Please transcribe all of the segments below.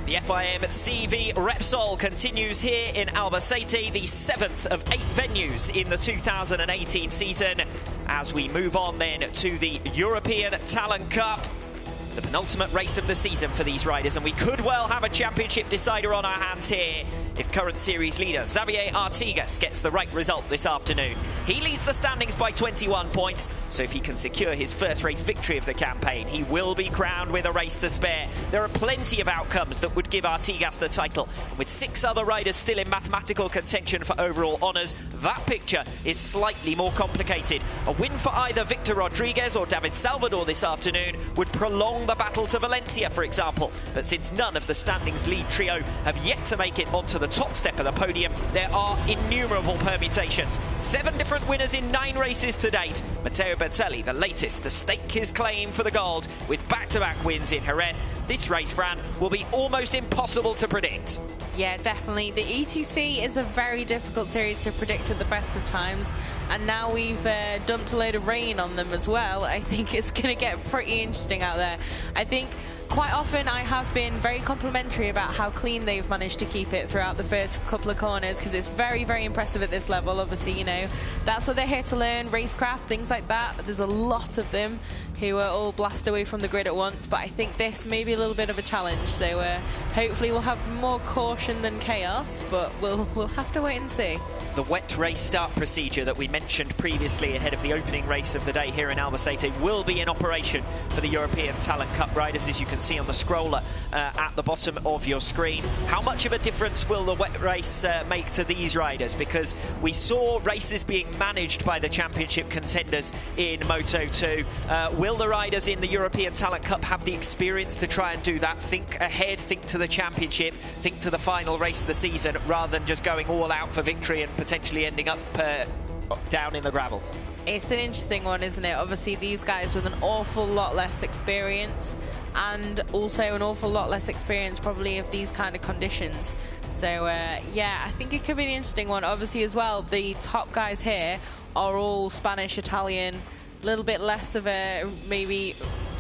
The FIM CEV Repsol continues here in Albacete, the 7th of 8 venues in the 2018 season, as we move on then to the European Talent Cup, the penultimate race of the season for these riders, and we could well have a championship decider on our hands here if current series leader Xavier Artigas gets the right result this afternoon. He leads the standings by 21 points, so if he can secure his first race victory of the campaign, he will be crowned with a race to spare. There are plenty of outcomes that would give Artigas the title. With 6 other riders still in mathematical contention for overall honours, that picture is slightly more complicated. A win for either Victor Rodriguez or David Salvador this afternoon would prolong the battle to Valencia, for example. But since none of the standings lead trio have yet to make it onto the top step of the podium, there are innumerable permutations. 7 different winners in 9 races to date. Matteo Bertelli, the latest to stake his claim for the gold with back-to-back wins in Jerez. This race, Fran, will be almost impossible to predict. Yeah, definitely. The ETC is a very difficult series to predict at the best of times, and now we've dumped a load of rain on them as well. I think it's going to get pretty interesting out there. I think quite often I have been very complimentary about how clean they've managed to keep it throughout the first couple of corners, because it's very, very impressive at this level. Obviously, you know, that's what they're here to learn, racecraft, things like that. There's a lot of them who are all blast away from the grid at once, but I think this may be a little bit of a challenge, so hopefully we'll have more caution than chaos, but we'll have to wait and see. The wet race start procedure that we mentioned previously ahead of the opening race of the day here in Albacete will be in operation for the European Talent Cup riders, as you can see on the scroller at the bottom of your screen. How much of a difference will the wet race make to these riders? Because we saw races being managed by the championship contenders in Moto2. Will the riders in the European Talent Cup have the experience to try and do that? Think ahead, think to the championship, think to the final race of the season, rather than just going all out for victory and potentially ending up down in the gravel. It's an interesting one, isn't it? Obviously, these guys with an awful lot less experience, and also an awful lot less experience probably of these kind of conditions. So yeah, I think it could be an interesting one. Obviously as well, the top guys here are all Spanish, Italian, a little bit less of a maybe,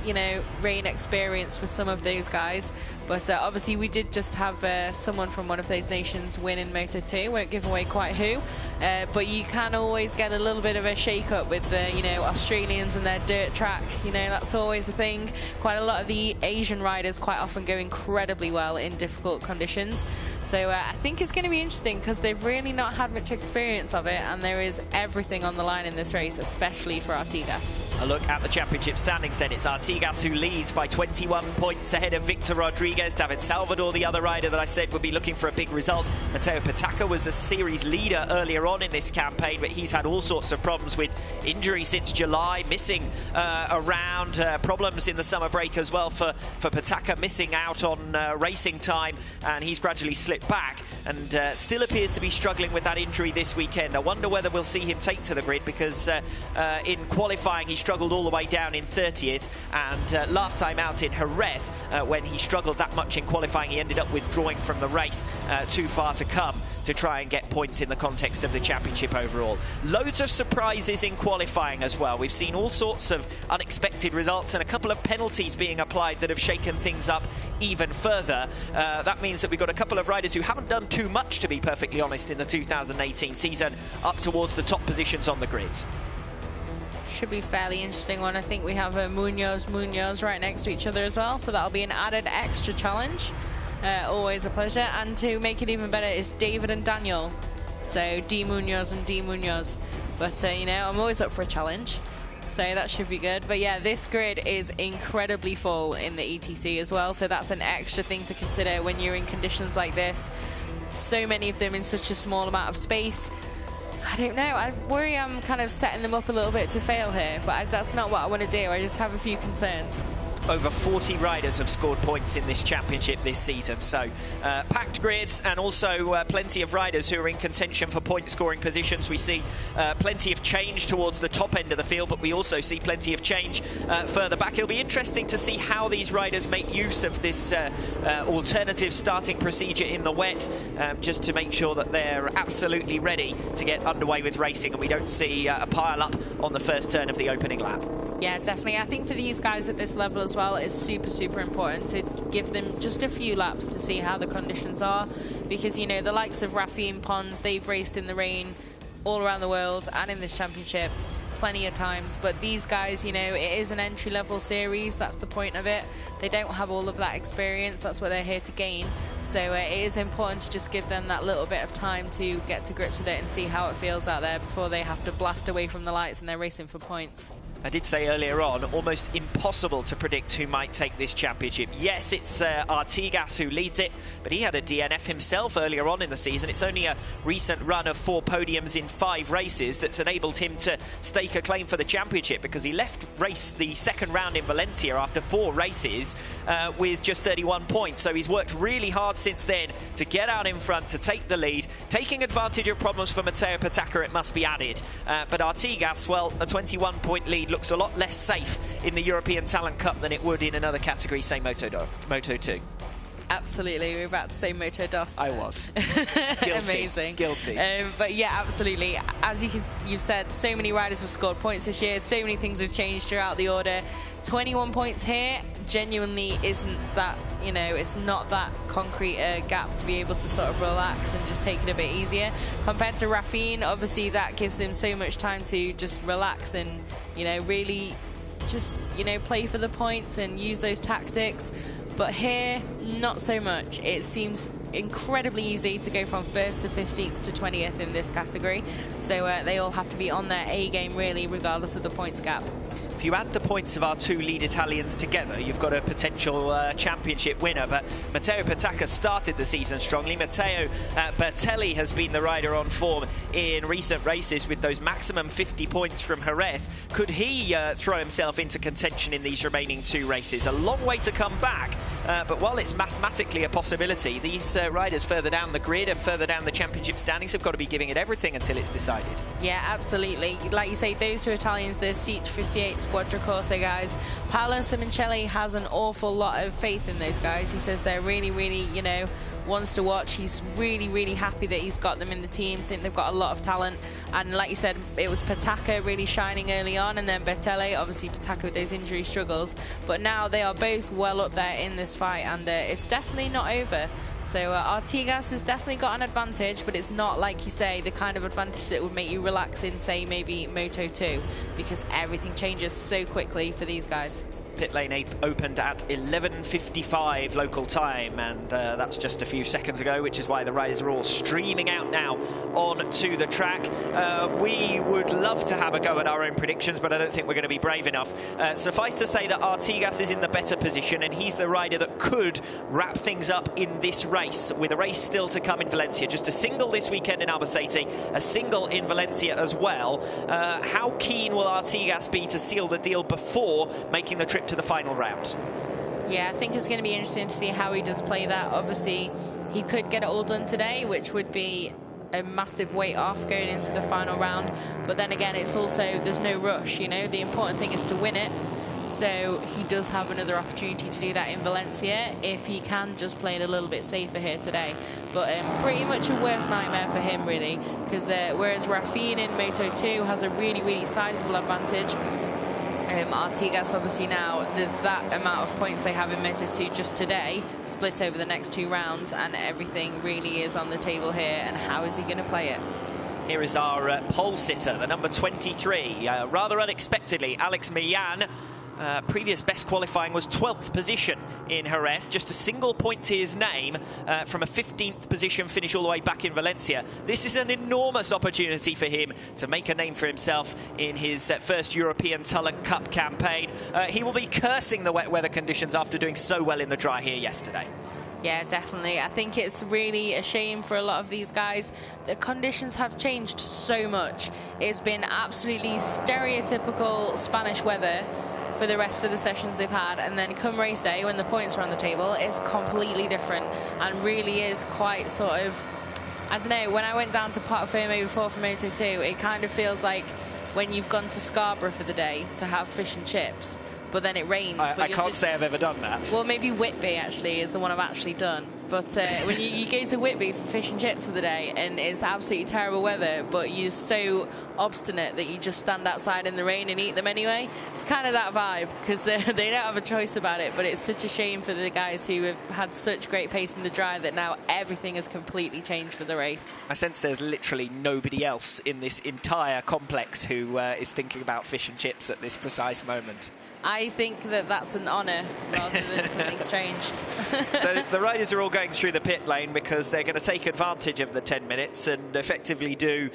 you know, rain experience for some of those guys, but obviously we did just have someone from one of those nations win in Moto2. Won't give away quite who, but you can always get a little bit of a shake-up with the, you know, Australians and their dirt track. You know, that's always the thing. Quite a lot of the Asian riders quite often go incredibly well in difficult conditions. So I think it's going to be interesting because they've really not had much experience of it, and there is everything on the line in this race, especially for Artigas. A look at the championship standings then. It's Artigas who leads by 21 points ahead of Victor Rodriguez. David Salvador, the other rider that I said would be looking for a big result. Matteo Pataca was a series leader earlier on in this campaign, but he's had all sorts of problems with injury since July, missing around, problems in the summer break as well for Pataca, missing out on racing time, and he's gradually slipped back and still appears to be struggling with that injury this weekend. I wonder whether we'll see him take to the grid, because in qualifying he struggled all the way down in 30th, and last time out in Jerez, when he struggled that much in qualifying, he ended up withdrawing from the race. Too far to come to try and get points in the context of the championship overall. Loads of surprises in qualifying as well. We've seen all sorts of unexpected results and a couple of penalties being applied that have shaken things up even further. That means that we've got a couple of riders who haven't done too much, to be perfectly honest, in the 2018 season, up towards the top positions on the grids. Should be a fairly interesting one. I think we have Munoz right next to each other as well, so that'll be an added extra challenge. Always a pleasure. And to make it even better is David and Daniel, so D Munoz and D Munoz. But you know, I'm always up for a challenge, so that should be good. But yeah, this grid is incredibly full in the ETC as well, so that's an extra thing to consider when you're in conditions like this. So many of them in such a small amount of space. I don't know, I worry I'm kind of setting them up a little bit to fail here, but that's not what I want to do. I just have a few concerns. Over 40 riders have scored points in this championship this season, so packed grids, and also plenty of riders who are in contention for point scoring positions. We see plenty of change towards the top end of the field, but we also see plenty of change further back. It'll be interesting to see how these riders make use of this alternative starting procedure in the wet, just to make sure that they're absolutely ready to get underway with racing and we don't see a pile up on the first turn of the opening lap. Yeah, definitely. I think for these guys at this level as well, well is super, super important, to give them just a few laps to see how the conditions are, because, you know, the likes of FIM Pons, they've raced in the rain all around the world and in this championship plenty of times, but these guys, you know, it is an entry-level series. That's the point of it. They don't have all of that experience. That's what they're here to gain. So it is important to just give them that little bit of time to get to grips with it and see how it feels out there before they have to blast away from the lights and they're racing for points. I did say earlier on, almost impossible to predict who might take this championship. Yes, it's Artigas who leads it, but he had a DNF himself earlier on in the season. It's only a recent run of 4 podiums in 5 races that's enabled him to stake a claim for the championship, because he left race the second round in Valencia after 4 races with just 31 points. So he's worked really hard since then to get out in front, to take the lead, taking advantage of problems for Matteo Patacca, it must be added. But Artigas, well, a 21-point lead looks a lot less safe in the European Talent Cup than it would in another category, say Moto2. Absolutely, we were about to say Moto2. I was. Guilty. Amazing. Guilty. But yeah, absolutely. As you've said, so many riders have scored points this year. So many things have changed throughout the order. 21 points here genuinely isn't that, you know, it's not that concrete gap to be able to sort of relax and just take it a bit easier. Compared to Rafine, obviously that gives him so much time to just relax and, you know, really just, you know, play for the points and use those tactics. But here, not so much. It seems incredibly easy to go from 1st to 15th to 20th in this category. So they all have to be on their A game, really, regardless of the points gap. If you add the points of our 2 lead Italians together, you've got a potential championship winner. But Matteo Patacca started the season strongly. Matteo Bertelli has been the rider on form in recent races with those maximum 50 points from Jerez. Could he throw himself into contention in these remaining 2 races? A long way to come back, but while it's mathematically a possibility, these riders further down the grid and further down the championship standings have got to be giving it everything until it's decided. Yeah, absolutely. Like you say, those 2 Italians, the Seach 58 Quadricorsa guys, Paolo Simoncelli has an awful lot of faith in those guys. He says they're really, really, you know, ones to watch. He's really, really happy that he's got them in the team. Think they've got a lot of talent. And like you said, it was Patacca really shining early on, and then Bertelli, obviously Patacca with those injury struggles. But now they are both well up there in this fight, and it's definitely not over. So Artigas has definitely got an advantage, but it's not, like you say, the kind of advantage that would make you relax in, say, maybe Moto2, because everything changes so quickly for these guys. Pit lane opened at 11:55 local time, and that's just a few seconds ago, which is why the riders are all streaming out now onto the track. We would love to have a go at our own predictions, but I don't think we're going to be brave enough. Suffice to say that Artigas is in the better position, and he's the rider that could wrap things up in this race, with a race still to come in Valencia. Just a single this weekend in Albacete, a single in Valencia as well. How keen will Artigas be to seal the deal before making the trip to the final round? Yeah, I think it's going to be interesting to see how he does play that. Obviously, he could get it all done today, which would be a massive weight off going into the final round. But then again, it's also, there's no rush, you know. The important thing is to win it. So he does have another opportunity to do that in Valencia if he can just play it a little bit safer here today. But pretty much a worst nightmare for him, really, because whereas Rafine in Moto2 has a really, really sizable advantage, Artigas, obviously now, there's that amount of points they have in Moto2 just today, split over the next 2 rounds, and everything really is on the table here. And how is he going to play it? Here is our pole sitter, the number 23, rather unexpectedly, Alex Millan. Previous best qualifying was 12th position in Jerez, just a single point to his name from a 15th position finish all the way back in Valencia. This is an enormous opportunity for him to make a name for himself in his first European Talent Cup campaign. He will be cursing the wet weather conditions after doing so well in the dry here yesterday. Yeah, definitely. I think it's really a shame for a lot of these guys. The conditions have changed so much. It's been absolutely stereotypical Spanish weather for the rest of the sessions they've had, and then come race day, when the points are on the table, it's completely different and really is quite sort of, I don't know, when I went down to Porto Fermo before for Moto2, it kind of feels like when you've gone to Scarborough for the day to have fish and chips. but then it rains. I can't say I've ever done that. Well, maybe Whitby actually is the one I've actually done. But when you go to Whitby for fish and chips for the day, and it's absolutely terrible weather, but you're so obstinate that you just stand outside in the rain and eat them anyway. It's kind of that vibe, because they don't have a choice about it, but it's such a shame for the guys who have had such great pace in the dry that now everything has completely changed for the race. I sense there's literally nobody else in this entire complex who is thinking about fish and chips at this precise moment. I think that that's an honour rather than something strange. So the riders are all going through the pit lane because they're going to take advantage of the 10 minutes and effectively do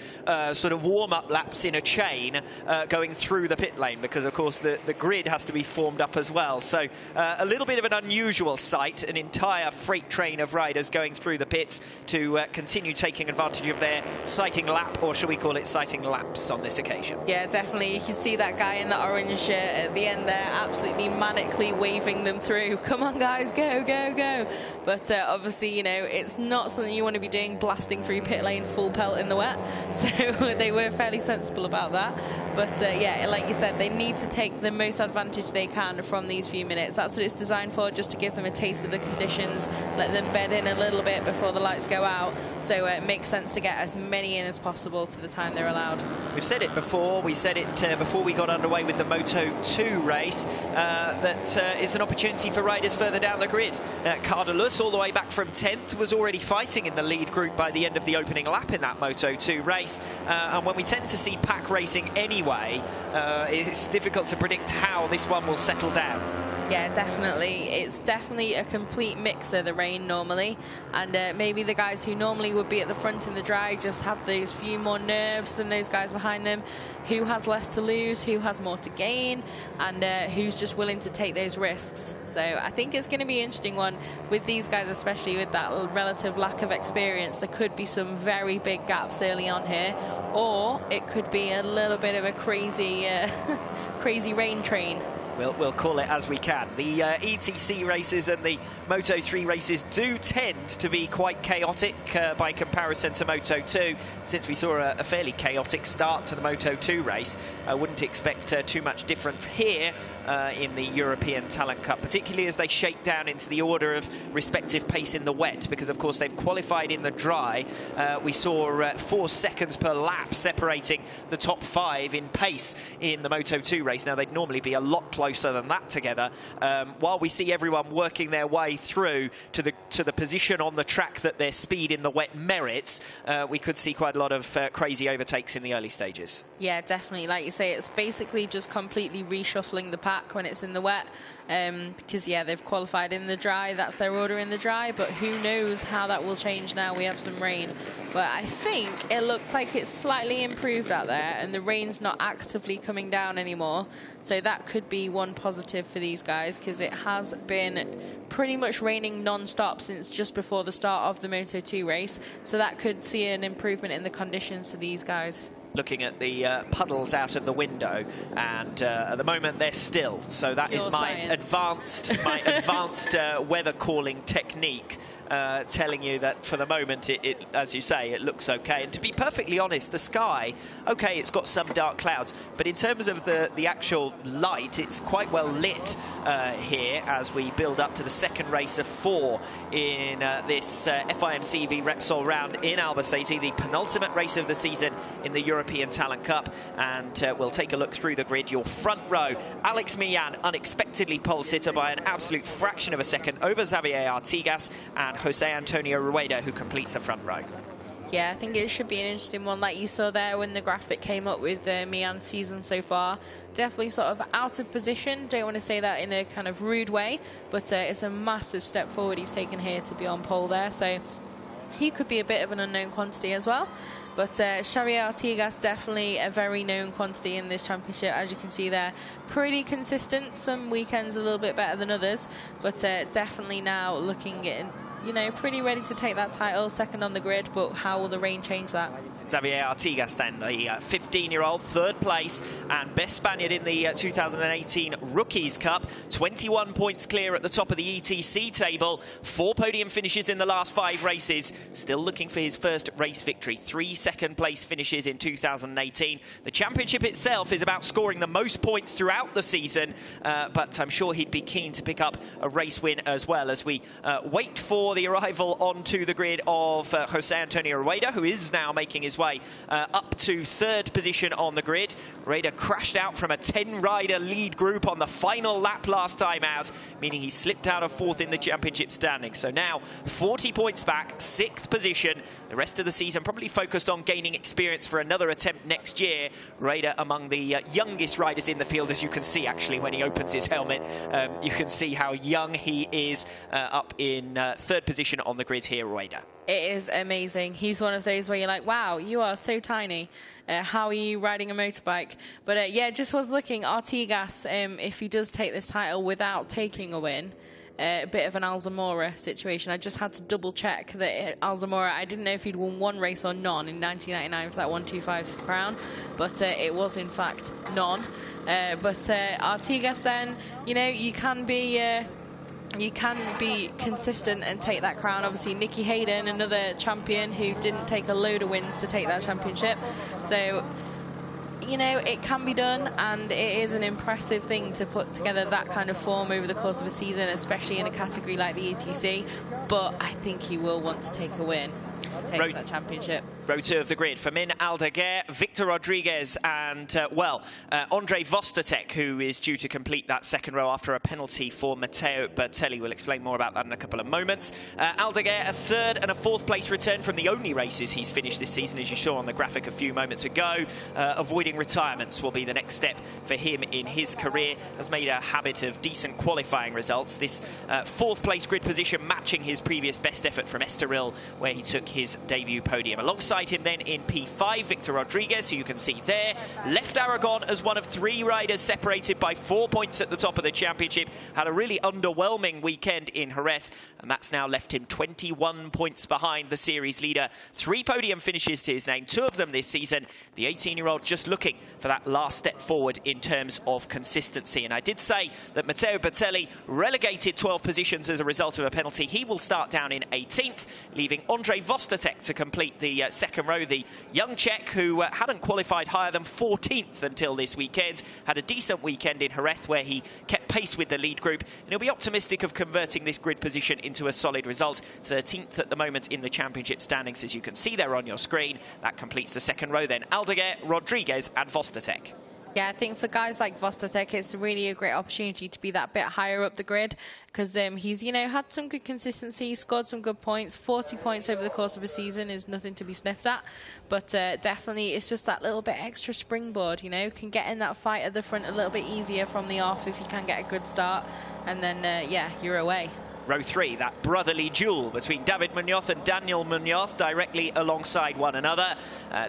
sort of warm-up laps in a chain going through the pit lane, because of course the grid has to be formed up as well. So a little bit of an unusual sight, an entire freight train of riders going through the pits to continue taking advantage of their sighting lap, or shall we call it sighting laps on this occasion. Yeah, definitely. You can see that guy in that orange shirt at the end there, absolutely manically waving them through. Come on guys, go, go, go. But obviously, you know, it's not something you want to be doing, blasting through pit lane full pelt in the wet. So they were fairly sensible about that. But yeah, like you said, they need to take the most advantage they can from these few minutes. That's what it's designed for, just to give them a taste of the conditions, let them bed in a little bit before the lights go out. So it makes sense to get as many in as possible to the time they're allowed. We've said it before, we said it before we got underway with the Moto2 race, that it's an opportunity for riders further down the grid. Cardelus, all the way back from 10th, was already fighting in the lead group by the end of the opening lap in that Moto2 race. And when we tend to see pack racing anyway, it's difficult to predict how this one will settle down. Yeah, definitely. It's definitely a complete mixer, the rain, normally. And maybe the guys who normally would be at the front in the dry just have those few more nerves than those guys behind them. Who has less to lose, who has more to gain, and who's just willing to take those risks. So I think it's going to be an interesting one with these guys, especially with that relative lack of experience. There could be some very big gaps early on here, or it could be a little bit of a crazy, crazy rain train. We'll call it as we can. The ETC races and the Moto3 races do tend to be quite chaotic by comparison to Moto2. Since we saw a fairly chaotic start to the Moto2 race, I wouldn't expect too much different here in the European Talent Cup, particularly as they shake down into the order of respective pace in the wet, because of course they've qualified in the dry. We saw 4 seconds per lap separating the top 5 in pace in the Moto2 race. Now they'd normally be a lot closer than that together. While we see everyone working their way through to the position on the track that their speed in the wet merits, we could see quite a lot of crazy overtakes in the early stages. Yeah, definitely. Like you say, it's basically just completely reshuffling the pack when it's in the wet, because yeah, they've qualified in the dry, that's their order in the dry, but who knows how that will change now we have some rain. But I think it looks like it's slightly improved out there and the rain's not actively coming down anymore, so that could be one positive for these guys, because it has been pretty much raining non-stop since just before the start of the Moto2 race, so that could see an improvement in the conditions for these guys. Looking at the puddles out of the window, and at the moment they're still. So that is my advanced weather calling technique, telling you that for the moment, it, as you say, it looks okay. And to be perfectly honest, the sky, okay, it's got some dark clouds, but in terms of the actual light, it's quite well lit here as we build up to the second race of 4 in this FIM CEV Repsol round in Albacete, the penultimate race of the season in the European Talent Cup. And we'll take a look through the grid. Your front row, Alex Millan, unexpectedly pole sitter by an absolute fraction of a second over Xavier Artigas, and Jose Antonio Rueda, who completes the front row. Yeah, I think it should be an interesting one, like you saw there when the graphic came up with Millan's season so far. Definitely sort of out of position. Don't want to say that in a kind of rude way, but it's a massive step forward he's taken here to be on pole there. So he could be a bit of an unknown quantity as well. But Xavier Artigas, definitely a very known quantity in this championship, as you can see there. Pretty consistent, some weekends a little bit better than others, but definitely now looking you know, pretty ready to take that title, second on the grid, but how will the rain change that? Xavier Artigas then, the 15-year-old, third place and best Spaniard in the 2018 Rookies Cup. 21 points clear at the top of the ETC table. 4 podium finishes in the last 5 races. Still looking for his first race victory. 3 second-place finishes in 2018. The championship itself is about scoring the most points throughout the season, but I'm sure he'd be keen to pick up a race win as well as we wait for the arrival onto the grid of Jose Antonio Rueda, who is now making his way up to 3rd position on the grid. Rueda crashed out from a 10-rider lead group on the final lap last time out, meaning he slipped out of 4th in the championship standings. So now 40 points back, 6th position. The rest of the season probably focused on gaining experience for another attempt next year. Rueda among the youngest riders in the field, as you can see actually when he opens his helmet. You can see how young he is, up in 3rd position on the grid here, Rueda. It is amazing. He's one of those where you're like, wow, you are so tiny. How are you riding a motorbike? But yeah, just was looking, Artigas, if he does take this title without taking a win, a bit of an Alzamora situation. I just had to double check that Alzamora, I didn't know if he'd won 1 race or none in 1999 for that 125 crown, but it was in fact none. But Artigas then, you know, you can be consistent and take that crown. Obviously, Nicky Hayden, another champion who didn't take a load of wins to take that championship. So, you know, it can be done, and it is an impressive thing to put together that kind of form over the course of a season, especially in a category like the ETC. But I think he will want to take a win. Takes that championship. Row 2 of the grid. Firmin Aldeguer, Victor Rodriguez and, Andre Vostatek, who is due to complete that second row after a penalty for Matteo Bertelli. We'll explain more about that in a couple of moments. Aldeguer, a 3rd and a 4th place return from the only races he's finished this season, as you saw on the graphic a few moments ago. Avoiding retirements will be the next step for him in his career. Has made a habit of decent qualifying results. This 4th place grid position matching his previous best effort from Estoril, where he took his debut podium. Alongside him then in P5, Victor Rodriguez, who you can see there. Left Aragon as one of 3 riders separated by 4 points at the top of the championship. Had a really underwhelming weekend in Jerez, and that's now left him 21 points behind the series leader. 3 podium finishes to his name, 2 of them this season. The 18-year-old just looking for that last step forward in terms of consistency. And I did say that Matteo Bertelli relegated 12 positions as a result of a penalty. He will start down in 18th, leaving Andre Vostatek to complete the second row. The young Czech, who hadn't qualified higher than 14th until this weekend, had a decent weekend in Jerez where he kept pace with the lead group, and he'll be optimistic of converting this grid position into a solid result. 13th at the moment in the championship standings, as you can see there on your screen. That completes the second row then. Aldeguer, Rodriguez and Vostatek. Yeah, I think for guys like Vostatek, it's really a great opportunity to be that bit higher up the grid, because he's, you know, had some good consistency, scored some good points. 40 points over the course of a season is nothing to be sniffed at, but definitely it's just that little bit extra springboard, you know, can get in that fight at the front a little bit easier from the off if you can get a good start, and then, yeah, you're away. Row 3, that brotherly duel between David Munoz and Daniel Munoz directly alongside one another.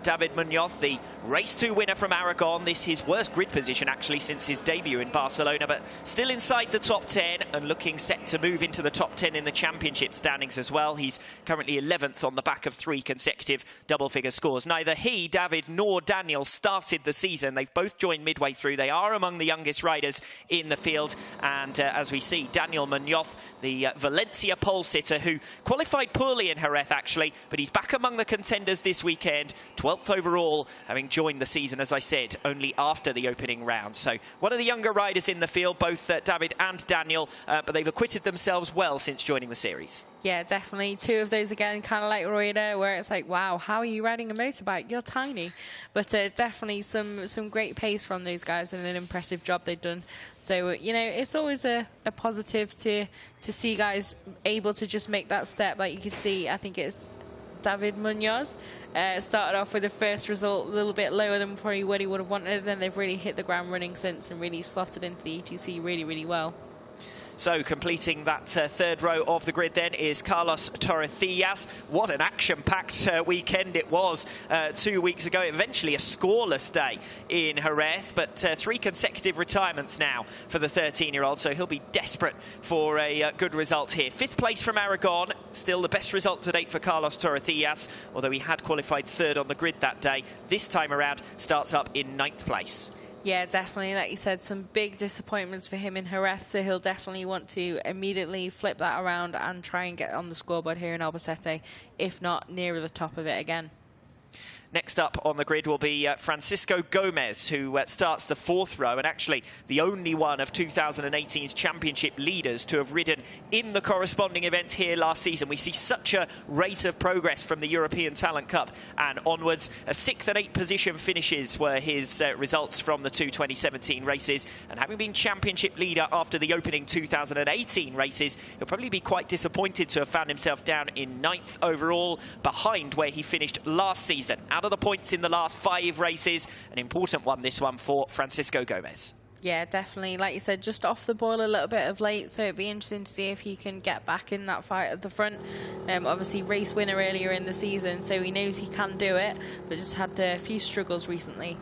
David Munoz, the race 2 winner from Aragon. This his worst grid position actually since his debut in Barcelona, but still inside the top 10 and looking set to move into the top 10 in the championship standings as well. He's currently 11th on the back of 3 consecutive double-figure scores. Neither he, David, nor Daniel started the season. They've both joined midway through. They are among the youngest riders in the field, and as we see, Daniel Munoz, the Valencia pole sitter, who qualified poorly in Jerez actually, but he's back among the contenders this weekend, 12th overall, having joined the season, as I said, only after the opening round. So one of the younger riders in the field, both David and Daniel, but they've acquitted themselves well since joining the series. Yeah, definitely. 2 of those again, kind of like Rueda, where it's like, wow, how are you riding a motorbike? You're tiny. But definitely some great pace from those guys and an impressive job they've done. So, you know, it's always a positive to see guys able to just make that step. Like you can see, I think it's David Munoz started off with the first result a little bit lower than probably what he would have wanted. Then they've really hit the ground running since and really slotted into the ETC really, really well. So completing that third row of the grid then is Carlos Torrecillas. What an action-packed weekend it was 2 weeks ago. Eventually a scoreless day in Jerez, but 3 consecutive retirements now for the 13-year-old, so he'll be desperate for a good result here. 5th place from Aragon, still the best result to date for Carlos Torrecillas, although he had qualified 3rd on the grid that day. This time around starts up in 9th place. Yeah, definitely. Like you said, some big disappointments for him in Jerez, so he'll definitely want to immediately flip that around and try and get on the scoreboard here in Albacete, if not nearer the top of it again. Next up on the grid will be Francisco Gomez, who starts the 4th row, and actually the only one of 2018's championship leaders to have ridden in the corresponding event here last season. We see such a rate of progress from the European Talent Cup and onwards. A 6th and 8th position finishes were his results from the 2 2017 races, and having been championship leader after the opening 2018 races, he'll probably be quite disappointed to have found himself down in 9th overall, behind where he finished last season. Out of the points in the last 5 races, an important one, this one, for Francisco Gomez. Yeah, definitely. Like you said, just off the boil a little bit of late, so it'd be interesting to see if he can get back in that fight at the front. Obviously, race winner earlier in the season, so he knows he can do it, but just had a few struggles recently.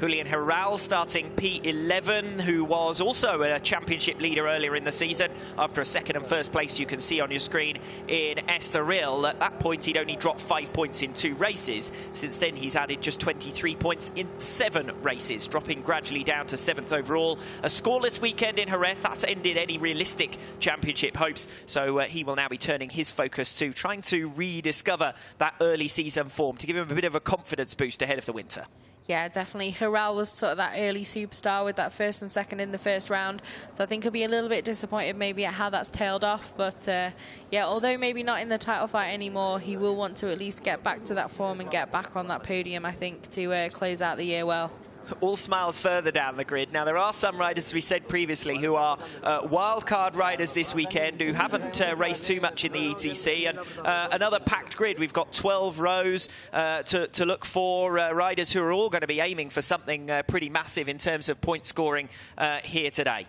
Julian Herral starting P11, who was also a championship leader earlier in the season after a 2nd and 1st place you can see on your screen in Estoril. At that point, he'd only dropped 5 points in 2 races. Since then, he's added just 23 points in 7 races, dropping gradually down to 7th overall. A scoreless weekend in Jerez, that ended any realistic championship hopes. So he will now be turning his focus to trying to rediscover that early season form to give him a bit of a confidence boost ahead of the winter. Yeah, definitely. Herral was sort of that early superstar with that 1st and 2nd in the 1st round. So I think he'll be a little bit disappointed maybe at how that's tailed off. But yeah, although maybe not in the title fight anymore, he will want to at least get back to that form and get back on that podium, I think, to close out the year well. All smiles further down the grid. Now, there are some riders, as we said previously, who are wildcard riders this weekend who haven't raced too much in the ETC. And another packed grid. We've got 12 rows to look for riders who are all going to be aiming for something pretty massive in terms of point scoring here today.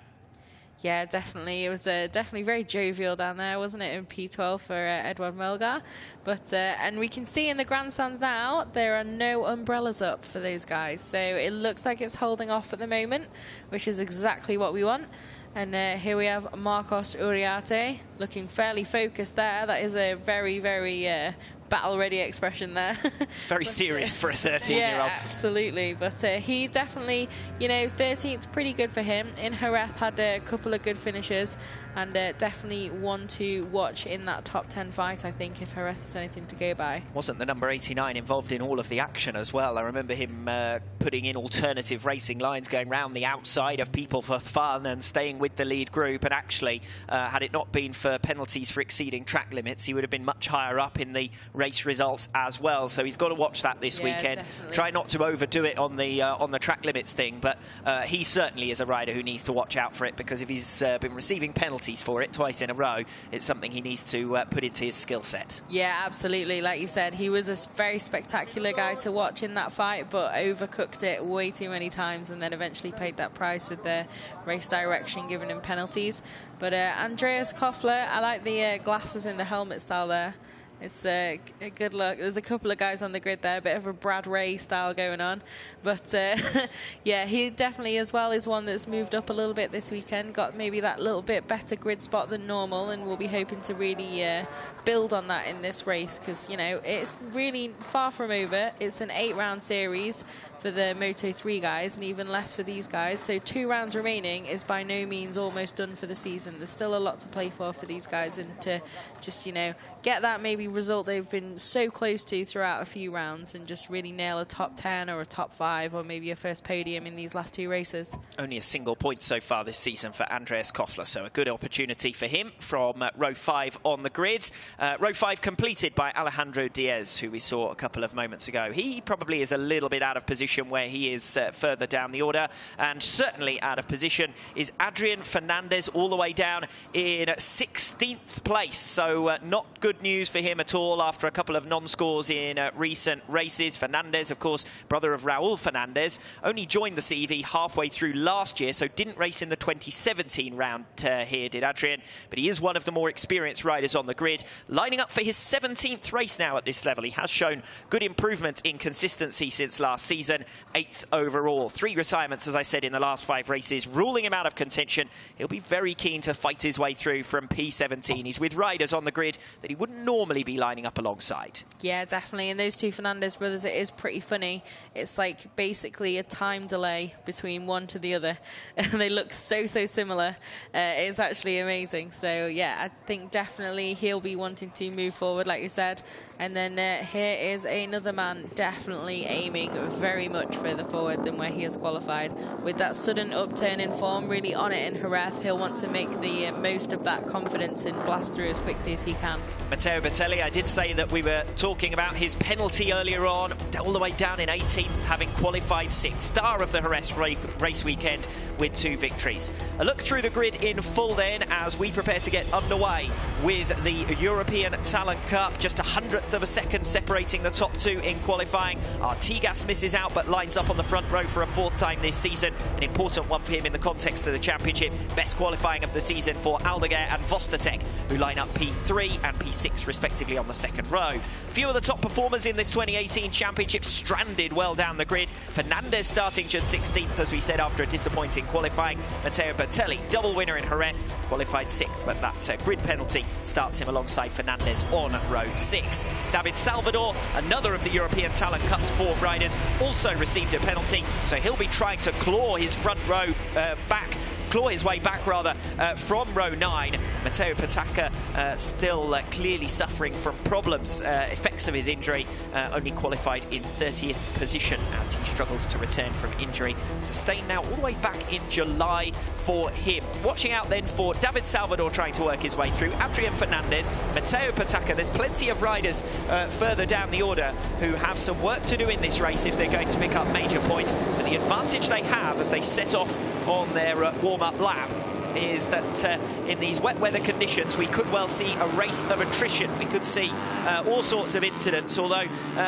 Yeah, definitely. It was definitely very jovial down there, wasn't it, in P12 for Edward Melgar. But and we can see in the grandstands now there are no umbrellas up for those guys. So it looks like it's holding off at the moment, which is exactly what we want. And here we have Marcos Uriarte looking fairly focused there. That is a very, very battle-ready expression there. Very serious for a 13-year-old. Yeah, absolutely. But he definitely, you know, 13th, pretty good for him. In Jerez, had a couple of good finishes, and definitely one to watch in that top 10 fight, I think, if Jerez is anything to go by. Wasn't the number 89 involved in all of the action as well? I remember him putting in alternative racing lines, going round the outside of people for fun and staying with the lead group. And actually, had it not been for penalties for exceeding track limits, he would have been much higher up in the race results as well. So he's got to watch that this weekend. Definitely. Try not to overdo it on the track limits thing, but he certainly is a rider who needs to watch out for it, because if he's been receiving penalties for it twice in a row, it's something he needs to put into his skill set. Yeah, absolutely. Like you said, he was a very spectacular guy to watch in that fight, but overcooked it way too many times and then eventually paid that price with the race direction giving him penalties. But Andreas Koffler, I like the glasses in the helmet style there. It's a good look. There's a couple of guys on the grid there, a bit of a Brad Ray style going on. But yeah, he definitely as well is one that's moved up a little bit this weekend, got maybe that little bit better grid spot than normal, and we'll be hoping to really build on that in this race, because, you know, it's really far from over. It's an 8-round series for the Moto3 guys, and even less for these guys. So 2 rounds remaining is by no means almost done for the season. There's still a lot to play for these guys, and to just, you know, get that maybe result they've been so close to throughout a few rounds, and just really nail a top 10 or a top 5 or maybe a first podium in these last 2 races. Only a single point so far this season for Andreas Koffler, so a good opportunity for him from row 5 on the grid. Row 5 completed by Alejandro Diaz, who we saw a couple of moments ago. He probably is a little bit out of position where he is further down the order, and certainly out of position is Adrian Fernandez, all the way down in 16th place. So not good news for him at all after a couple of non-scores in recent races. Fernandez, of course, brother of Raul Fernandez, only joined the CEV halfway through last year, so didn't race in the 2017 round here, did Adrian. But he is one of the more experienced riders on the grid, lining up for his 17th race now at this level. He has shown good improvement in consistency since last season, 8th overall. 3 retirements, as I said, in the last 5 races, ruling him out of contention. He'll be very keen to fight his way through from P17. He's with riders on the grid that he wouldn't normally be lining up alongside. Yeah, definitely. And those two Fernandez brothers, it is pretty funny. It's like basically a time delay between one to the other. And they look so similar. It's actually amazing. So, yeah, I think definitely he'll be wanting to move forward, like you said. And then here is another man definitely aiming very much further forward than where he has qualified. With that sudden upturn in form, really on it in Jerez, he'll want to make the most of that confidence and blast through as quickly as he can. Matteo Bertelli, I did say that we were talking about his penalty earlier on, all the way down in 18th, having qualified 6th. Star of the Jerez race weekend with 2 victories. A look through the grid in full then as we prepare to get underway with the European Talent Cup. Just 100th of a second separating the top 2 in qualifying. Artigas misses out but lines up on the front row for a 4th time this season. An important one for him in the context of the championship. Best qualifying of the season for Albacete and Vostotec, who line up P3 and P6 respectively on the 2nd row. Few of the top performers in this 2018 championship stranded well down the grid. Fernandez starting just 16th, as we said, after a disappointing qualifying. Matteo Bertelli, double winner in Jerez, qualified 6th, but that grid penalty starts him alongside Fernandez on row 6. David Salvador, another of the European Talent Cup's 4 riders, also received a penalty, so he'll be trying to claw his front row claw his way back from row 9. Matteo Pataka still clearly suffering from problems, effects of his injury, only qualified in 30th position as he struggles to return from injury. Sustained now all the way back in July for him. Watching out then for David Salvador trying to work his way through, Adrian Fernandez, Matteo Pataka. There's plenty of riders further down the order who have some work to do in this race if they're going to pick up major points. But the advantage they have as they set off on their warm-up lap is that in these wet weather conditions we could well see a race of attrition. We could see all sorts of incidents, although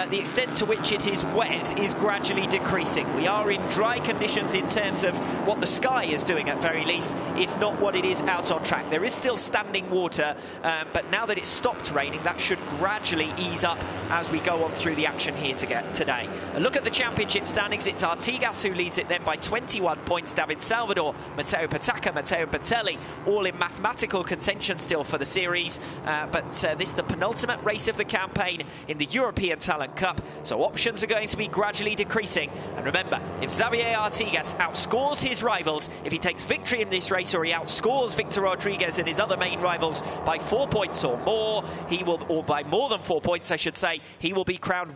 the extent to which it is wet is gradually decreasing. We are in dry conditions in terms of what the sky is doing at very least, if not what it is out on track. There is still standing water, but now that it's stopped raining, that should gradually ease up as we go on through the action here today. A look at the championship standings. It's Artigas who leads it then by 21 points. David Salvador, Matteo Pataka, Matteo Bertelli, all in mathematical contention still for the series. But this is the penultimate race of the campaign in the European Talent Cup, so options are going to be gradually decreasing. And remember, if Xavier Artigas outscores his rivals, if he takes victory in this race, or he outscores Victor Rodriguez and his other main rivals by 4 points or more, he will, or by more than 4 points, I should say, he will be crowned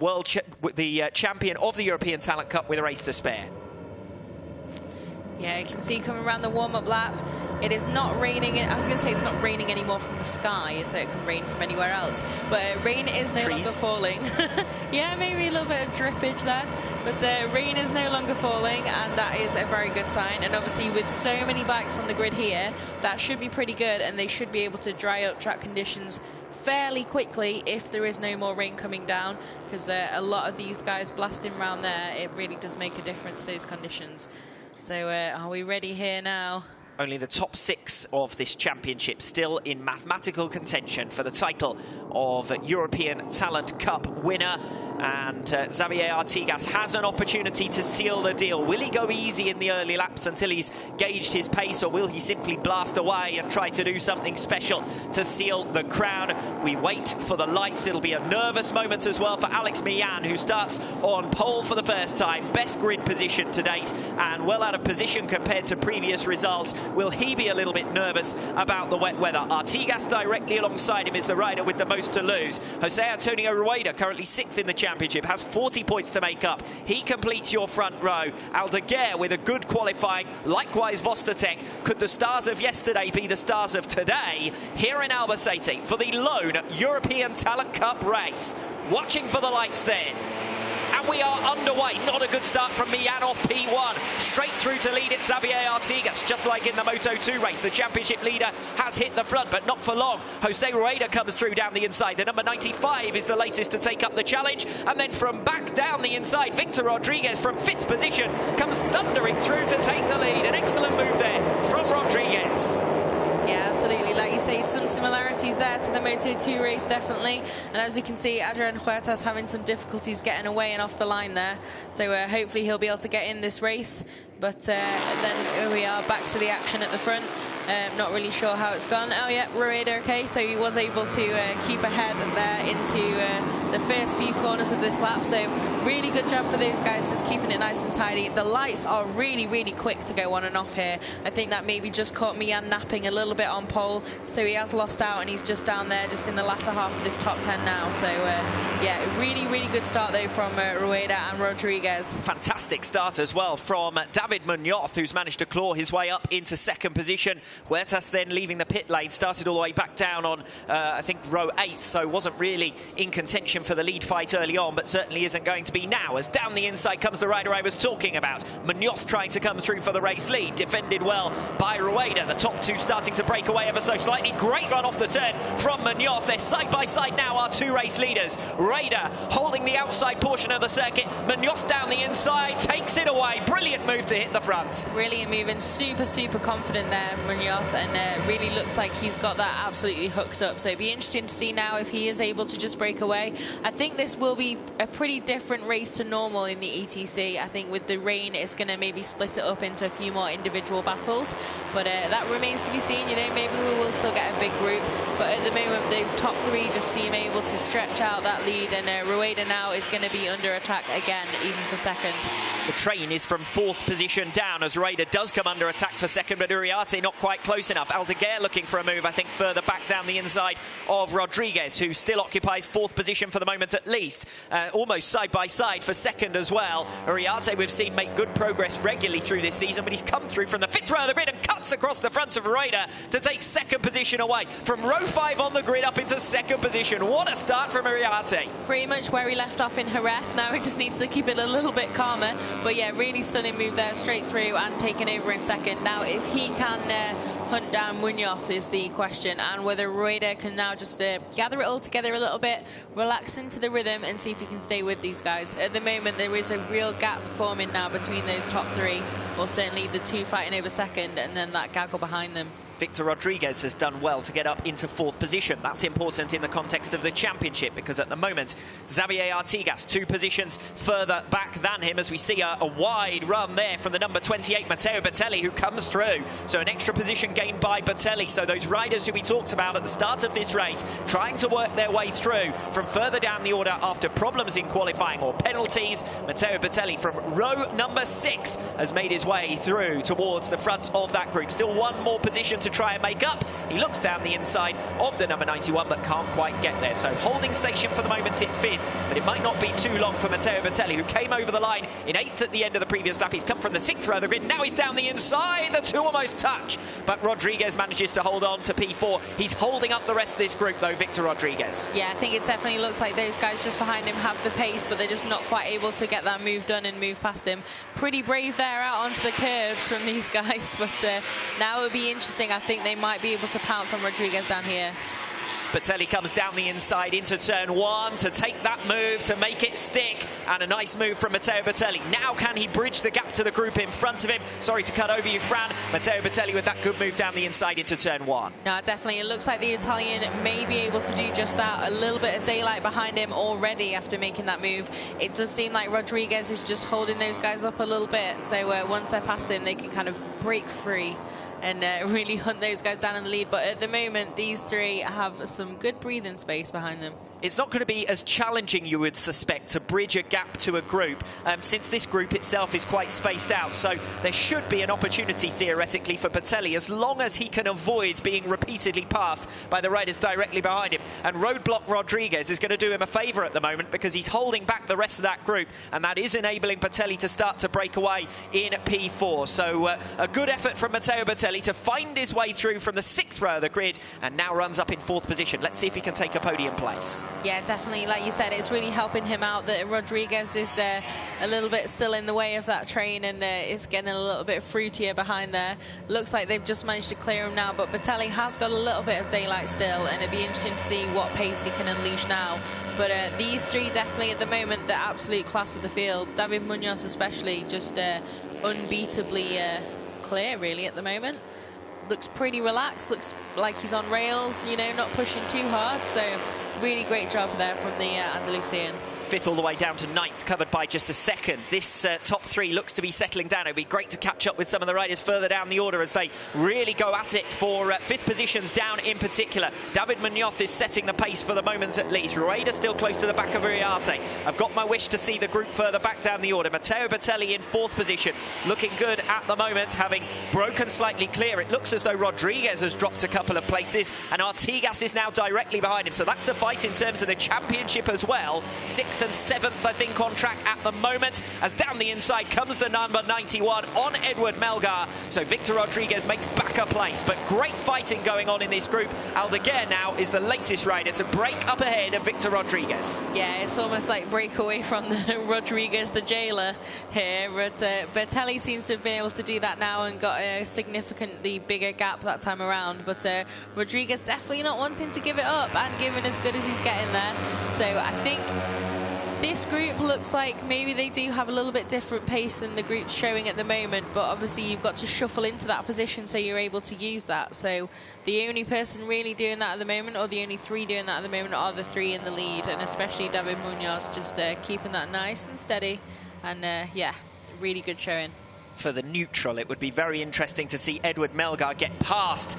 champion of the European Talent Cup with a race to spare. Yeah, you can see coming around the warm-up lap, it is not raining. I was going to say it's not raining anymore from the sky, as though it can rain from anywhere else. But rain is no longer falling. Yeah, maybe a little bit of drippage there. But rain is no longer falling, and that is a very good sign. And obviously, with so many bikes on the grid here, that should be pretty good, and they should be able to dry up track conditions fairly quickly if there is no more rain coming down, because a lot of these guys blasting around there, it really does make a difference to those conditions. So are we ready here now? Only the top 6 of this championship still in mathematical contention for the title of European Talent Cup winner. And Xavier Artigas has an opportunity to seal the deal. Will he go easy in the early laps until he's gauged his pace, or will he simply blast away and try to do something special to seal the crown? We wait for the lights. It'll be a nervous moment as well for Alex Millan, who starts on pole for the first time. Best grid position to date, and well out of position compared to previous results. Will he be a little bit nervous about the wet weather? Artigas directly alongside him is the rider with the most to lose. Jose Antonio Rueda, currently 6th in the championship, has 40 points to make up. He completes your front row. Aldeguer with a good qualifying, likewise Vostotec. Could the stars of yesterday be the stars of today here in Albacete for the lone European Talent Cup race? Watching for the lights then. And we are underway. Not a good start from Mian off P1. Straight through to lead it, Xavier Artigas. Just like in the Moto2 race, the championship leader has hit the front, but not for long. Jose Rueda comes through down the inside. The number 95 is the latest to take up the challenge. And then from back down the inside, Victor Rodriguez from 5th position comes thundering through to take the lead. An excellent move there from Rodriguez. Yeah, absolutely. Like you say, some similarities there to the Moto2 race, definitely. And as you can see, Adrian Huertas having some difficulties getting away and off the line there. So hopefully he'll be able to get in this race. But then here we are, back to the action at the front. Not really sure how it's gone. Oh yeah, Rueda okay, so he was able to keep ahead there into the first few corners of this lap. So really good job for those guys, just keeping it nice and tidy. The lights are really, really quick to go on and off here. I think that maybe just caught Mian napping a little bit on pole, so he has lost out and he's just down there, just in the latter half of this top 10 now. So yeah, really, really good start though from Rueda and Rodriguez. Fantastic start as well from David Munoz, who's managed to claw his way up into 2nd position. Huertas then leaving the pit lane, started all the way back down on, I think, row 8, so wasn't really in contention for the lead fight early on, but certainly isn't going to be now, as down the inside comes the rider I was talking about. Munoz trying to come through for the race lead, defended well by Rueda. The top 2 starting to break away ever so slightly. Great run off the turn from Munoz. They're side by side now, our 2 race leaders. Rueda holding the outside portion of the circuit. Munoz down the inside, takes it away. Brilliant move to hit the front. Brilliant move and super, super confident there, Munoz. And really looks like he's got that absolutely hooked up. So it'd be interesting to see now if he is able to just break away. I think this will be a pretty different race to normal in the ETC. I think with the rain, it's going to maybe split it up into a few more individual battles. But that remains to be seen. You know, maybe we will still get a big group. But at the moment, those top 3 just seem able to stretch out that lead. And Rueda now is going to be under attack again, even for 2nd. The train is from 4th position down as Rueda does come under attack for 2nd, but Uriarte not quite close enough. Aldeguer looking for a move, I think, further back down the inside of Rodriguez, who still occupies 4th position for the moment at least. Almost side by side for 2nd as well. Uriarte we've seen make good progress regularly through this season, but he's come through from the 5th row of the grid and cuts across the front of Rueda to take 2nd position away. From row 5 on the grid up into 2nd position. What a start from Uriarte. Pretty much where he left off in Jerez. Now he just needs to keep it a little bit calmer. But yeah, really stunning move there, straight through and taking over in 2nd. Now if he can hunt down Munoz is the question, and whether Rueda can now just gather it all together a little bit, relax into the rhythm and see if he can stay with these guys. At the moment there is a real gap forming now between those top 3, or certainly the 2 fighting over 2nd and then that gaggle behind them. Victor Rodriguez has done well to get up into 4th position. That's important in the context of the championship, because at the moment, Xavier Artigas 2 positions further back than him, as we see a wide run there from the number 28, Matteo Bertelli, who comes through. So an extra position gained by Bertelli. So those riders who we talked about at the start of this race, trying to work their way through from further down the order after problems in qualifying or penalties. Matteo Bertelli from row number 6 has made his way through towards the front of that group. Still one more position to try and make up. He looks down the inside of the number 91 but can't quite get there. So holding station for the moment in 5th, but it might not be too long for Matteo Bertelli, who came over the line in 8th at the end of the previous lap. He's come from the 6th row of the grid. Now he's down the inside. The 2 almost touch, but Rodriguez manages to hold on to P4. He's holding up the rest of this group though, Victor Rodriguez. Yeah, I think it definitely looks like those guys just behind him have the pace, but they're just not quite able to get that move done and move past him. Pretty brave there out onto the curbs from these guys, but now it would be interesting. I think they might be able to pounce on Rodriguez down here. Bertelli comes down the inside into turn 1 to take that move, to make it stick, and a nice move from Matteo Bertelli. Now can he bridge the gap to the group in front of him? Sorry to cut over you, Fran. Matteo Bertelli with that good move down the inside into turn 1. No, definitely. It looks like the Italian may be able to do just that. A little bit of daylight behind him already after making that move. It does seem like Rodriguez is just holding those guys up a little bit. So once they're past him, they can kind of break free and really hunt those guys down in the lead. But at the moment, these 3 have some good breathing space behind them. It's not going to be as challenging, you would suspect, to bridge a gap to a group, since this group itself is quite spaced out. So there should be an opportunity, theoretically, for Bertelli, as long as he can avoid being repeatedly passed by the riders directly behind him. And Roadblock Rodriguez is going to do him a favour at the moment, because he's holding back the rest of that group, and that is enabling Bertelli to start to break away in P4. So a good effort from Matteo Bertelli. Bertelli to find his way through from the 6th row of the grid and now runs up in 4th position. Let's see if he can take a podium place. Yeah, definitely. Like you said, it's really helping him out that Rodriguez is a little bit still in the way of that train, and it's getting a little bit fruitier behind there. Looks like they've just managed to clear him now, but Bertelli has got a little bit of daylight still, and it'd be interesting to see what pace he can unleash now. But these three definitely at the moment, the absolute class of the field. David Munoz especially, just unbeatably clear really at the moment. Looks pretty relaxed, looks like he's on rails, you know, not pushing too hard. So really great job there from the Andalusian. 5th all the way down to 9th, covered by just a 2nd. This top 3 looks to be settling down. It'd be great to catch up with some of the riders further down the order as they really go at it for 5th positions down in particular. David Munoz is setting the pace for the moment at least. Rueda still close to the back of Uriarte. I've got my wish to see the group further back down the order. Matteo Bertelli in 4th position, looking good at the moment, having broken slightly clear. It looks as though Rodriguez has dropped a couple of places, and Artigas is now directly behind him. So that's the fight in terms of the championship as well. 6th and 7th, I think, on track at the moment, as down the inside comes the number 91 on Edward Melgar. So Victor Rodriguez makes back a place, but great fighting going on in this group. Aldeguer now is the latest rider to break up ahead of Victor Rodriguez. Yeah, it's almost like breakaway from the Rodriguez, the jailer here, but Bertelli seems to have been able to do that now and got a significantly bigger gap that time around. But Rodriguez definitely not wanting to give it up and giving as good as he's getting there. So I think this group looks like maybe they do have a little bit different pace than the group's showing at the moment, but obviously you've got to shuffle into that position so you're able to use that. So the only person really doing that at the moment, or the only 3 doing that at the moment, are the 3 in the lead, and especially David Munoz just keeping that nice and steady. And yeah, really good showing. For the neutral, it would be very interesting to see Edward Melgar get past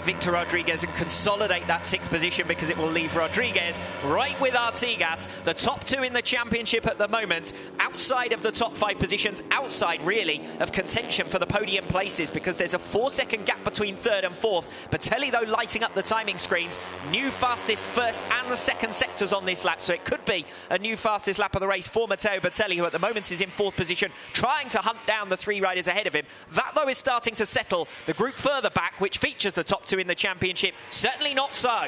Victor Rodriguez and consolidate that 6th position, because it will leave Rodriguez right with Artigas, the top 2 in the championship at the moment, outside of the top 5 positions, outside really of contention for the podium places, because there's a 4-second gap between 3rd and 4th. Bertelli though lighting up the timing screens, new fastest 1st and the 2nd sectors on this lap, so it could be a new fastest lap of the race for Matteo Bertelli, who at the moment is in 4th position, trying to hunt down the 3 riders ahead of him. That though is starting to settle. The group further back, which features the top 2 in the championship, certainly not so.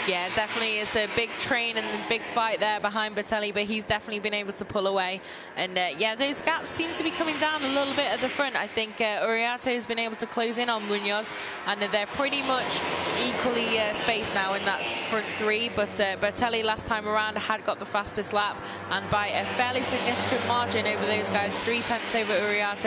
Yeah, definitely it's a big train and a big fight there behind Bertelli, but he's definitely been able to pull away. And yeah, those gaps seem to be coming down a little bit at the front. I think Uriarte has been able to close in on Munoz, and they're pretty much equally spaced now in that front 3, but Bertelli last time around had got the fastest lap, and by a fairly significant margin over those guys, 3/10 over Uriarte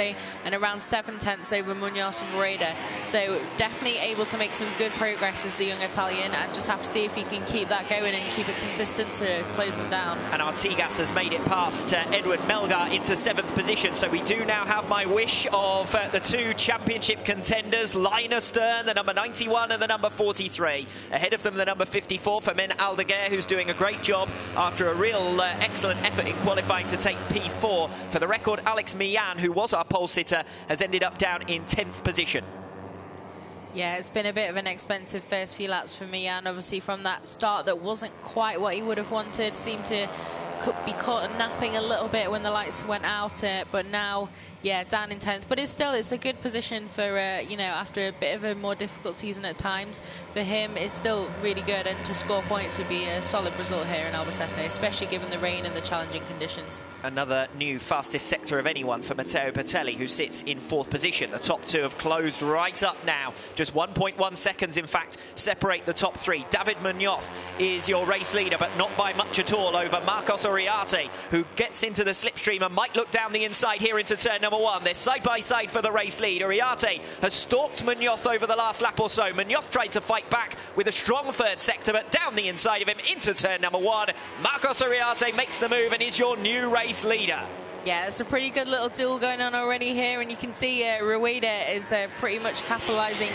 and around 7/10 over Munoz and Rueda. So definitely able to make some good progress as the young Italian, and just have to see if he can keep that going and keep it consistent to close them down. And Artigas has made it past Edward Melgar into 7th position, so we do now have my wish of the 2 championship contenders, Linus Stern, the number 91 and the number 43. Ahead of them, the number 54, Fermin Aldeguer, who's doing a great job after a real excellent effort in qualifying to take P4. For the record, Alex Millan, who was our pole sitter, has ended up down in 10th position. Yeah, it's been a bit of an expensive first few laps for Millan, obviously from that start that wasn't quite what he would have wanted. Seemed to be caught napping a little bit when the lights went out, but now, yeah, down in 10th. But it's a good position for, you know, after a bit of a more difficult season at times. For him, it's still really good, and to score points would be a solid result here in Albacete, especially given the rain and the challenging conditions. Another new fastest sector of anyone for Matteo Bertelli, who sits in 4th position. The top 2 have closed right up now. Just 1.1 seconds, in fact, separate the top 3. David Munoz is your race leader, but not by much at all over Marcos Uriarte, who gets into the slipstream and might look down the inside here into turn number 1. They're side by side for the race lead. Uriarte has stalked Munoz over the last lap or so. Munoz tried to fight back with a strong 3rd sector, but down the inside of him into turn number 1. Marcos Uriarte makes the move and is your new race leader. Yeah, it's a pretty good little duel going on already here, and you can see Rueda is pretty much capitalising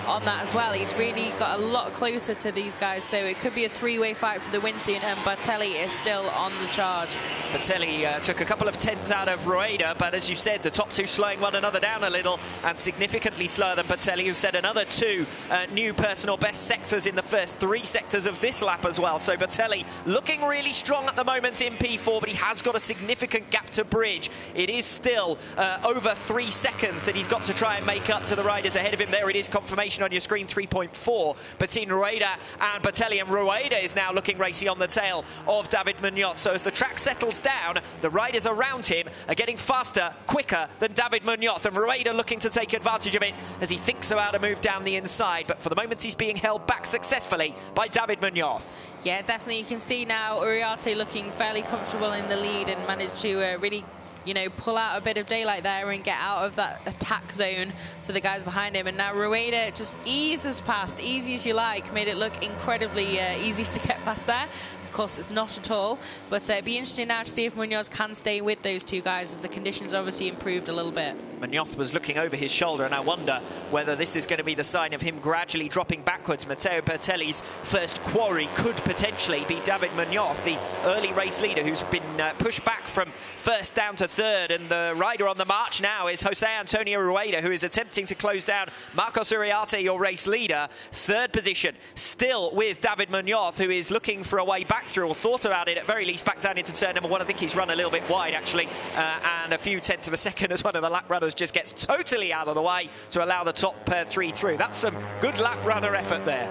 on that as well. He's really got a lot closer to these guys, so it could be a three-way fight for the win soon, and Bartelli is still on the charge. Bartelli took a couple of tenths out of Rueda, but as you said, the top two slowing one another down a little, and significantly slower than Bartelli, who set another two new personal best sectors in the first 3 sectors of this lap as well. So Bartelli looking really strong at the moment in P4, but he has got a significant gap to bridge. It is still over 3 seconds that he's got to try and make up to the riders ahead of him. There it is, confirmation on your screen, 3.4 between Rueda and Bartelli, and Rueda is now looking racy on the tail of David Munoz. So as the track settles down, the riders around him are getting faster, quicker than David Munoz, and Rueda looking to take advantage of it as he thinks about a move down the inside, but for the moment he's being held back successfully by David Munoz. Yeah, definitely. You can see now Uriarte looking fairly comfortable in the lead and managed to really, you know, pull out a bit of daylight there and get out of that attack zone for the guys behind him. And now Rueda just eases past, easy as you like, made it look incredibly easy to get past there. Of course, it's not at all, but it'd be interesting now to see if Munoz can stay with those two guys, as the conditions obviously improved a little bit. Munoz was looking over his shoulder, and I wonder whether this is going to be the sign of him gradually dropping backwards. Matteo Bartelli's first quarry could potentially be David Munoz, the early race leader, who's been pushed back from first down to third, and the rider on the march now is Jose Antonio Rueda, who is attempting to close down Marcos Uriarte, your race leader. Third position still with David Munoz, who is looking for a way back through, or thought about it at very least, back down into turn number 1. I think he's run a little bit wide actually, and a few tenths of a second as one of the lap runners just gets totally out of the way to allow the top 3 through. That's some good lap runner effort there.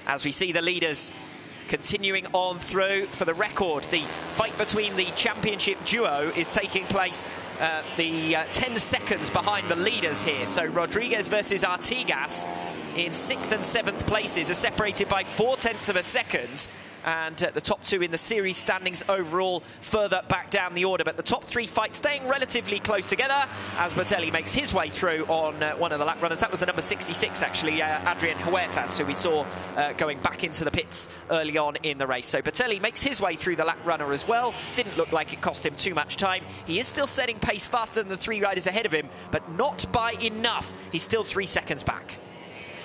As we see the leaders continuing on through. For the record, the fight between the championship duo is taking place 10 seconds behind the leaders here. So Rodriguez versus Artigas in 6th and 7th places are separated by 0.4 of a second. And the top 2 in the series standings overall further back down the order. But the top 3 fight staying relatively close together as Bartelli makes his way through on one of the lap runners. That was the number 66, actually, Adrian Huertas, who we saw going back into the pits early on in the race. So Bartelli makes his way through the lap runner as well. Didn't look like it cost him too much time. He is still setting pace faster than the 3 riders ahead of him, but not by enough. He's still 3 seconds back.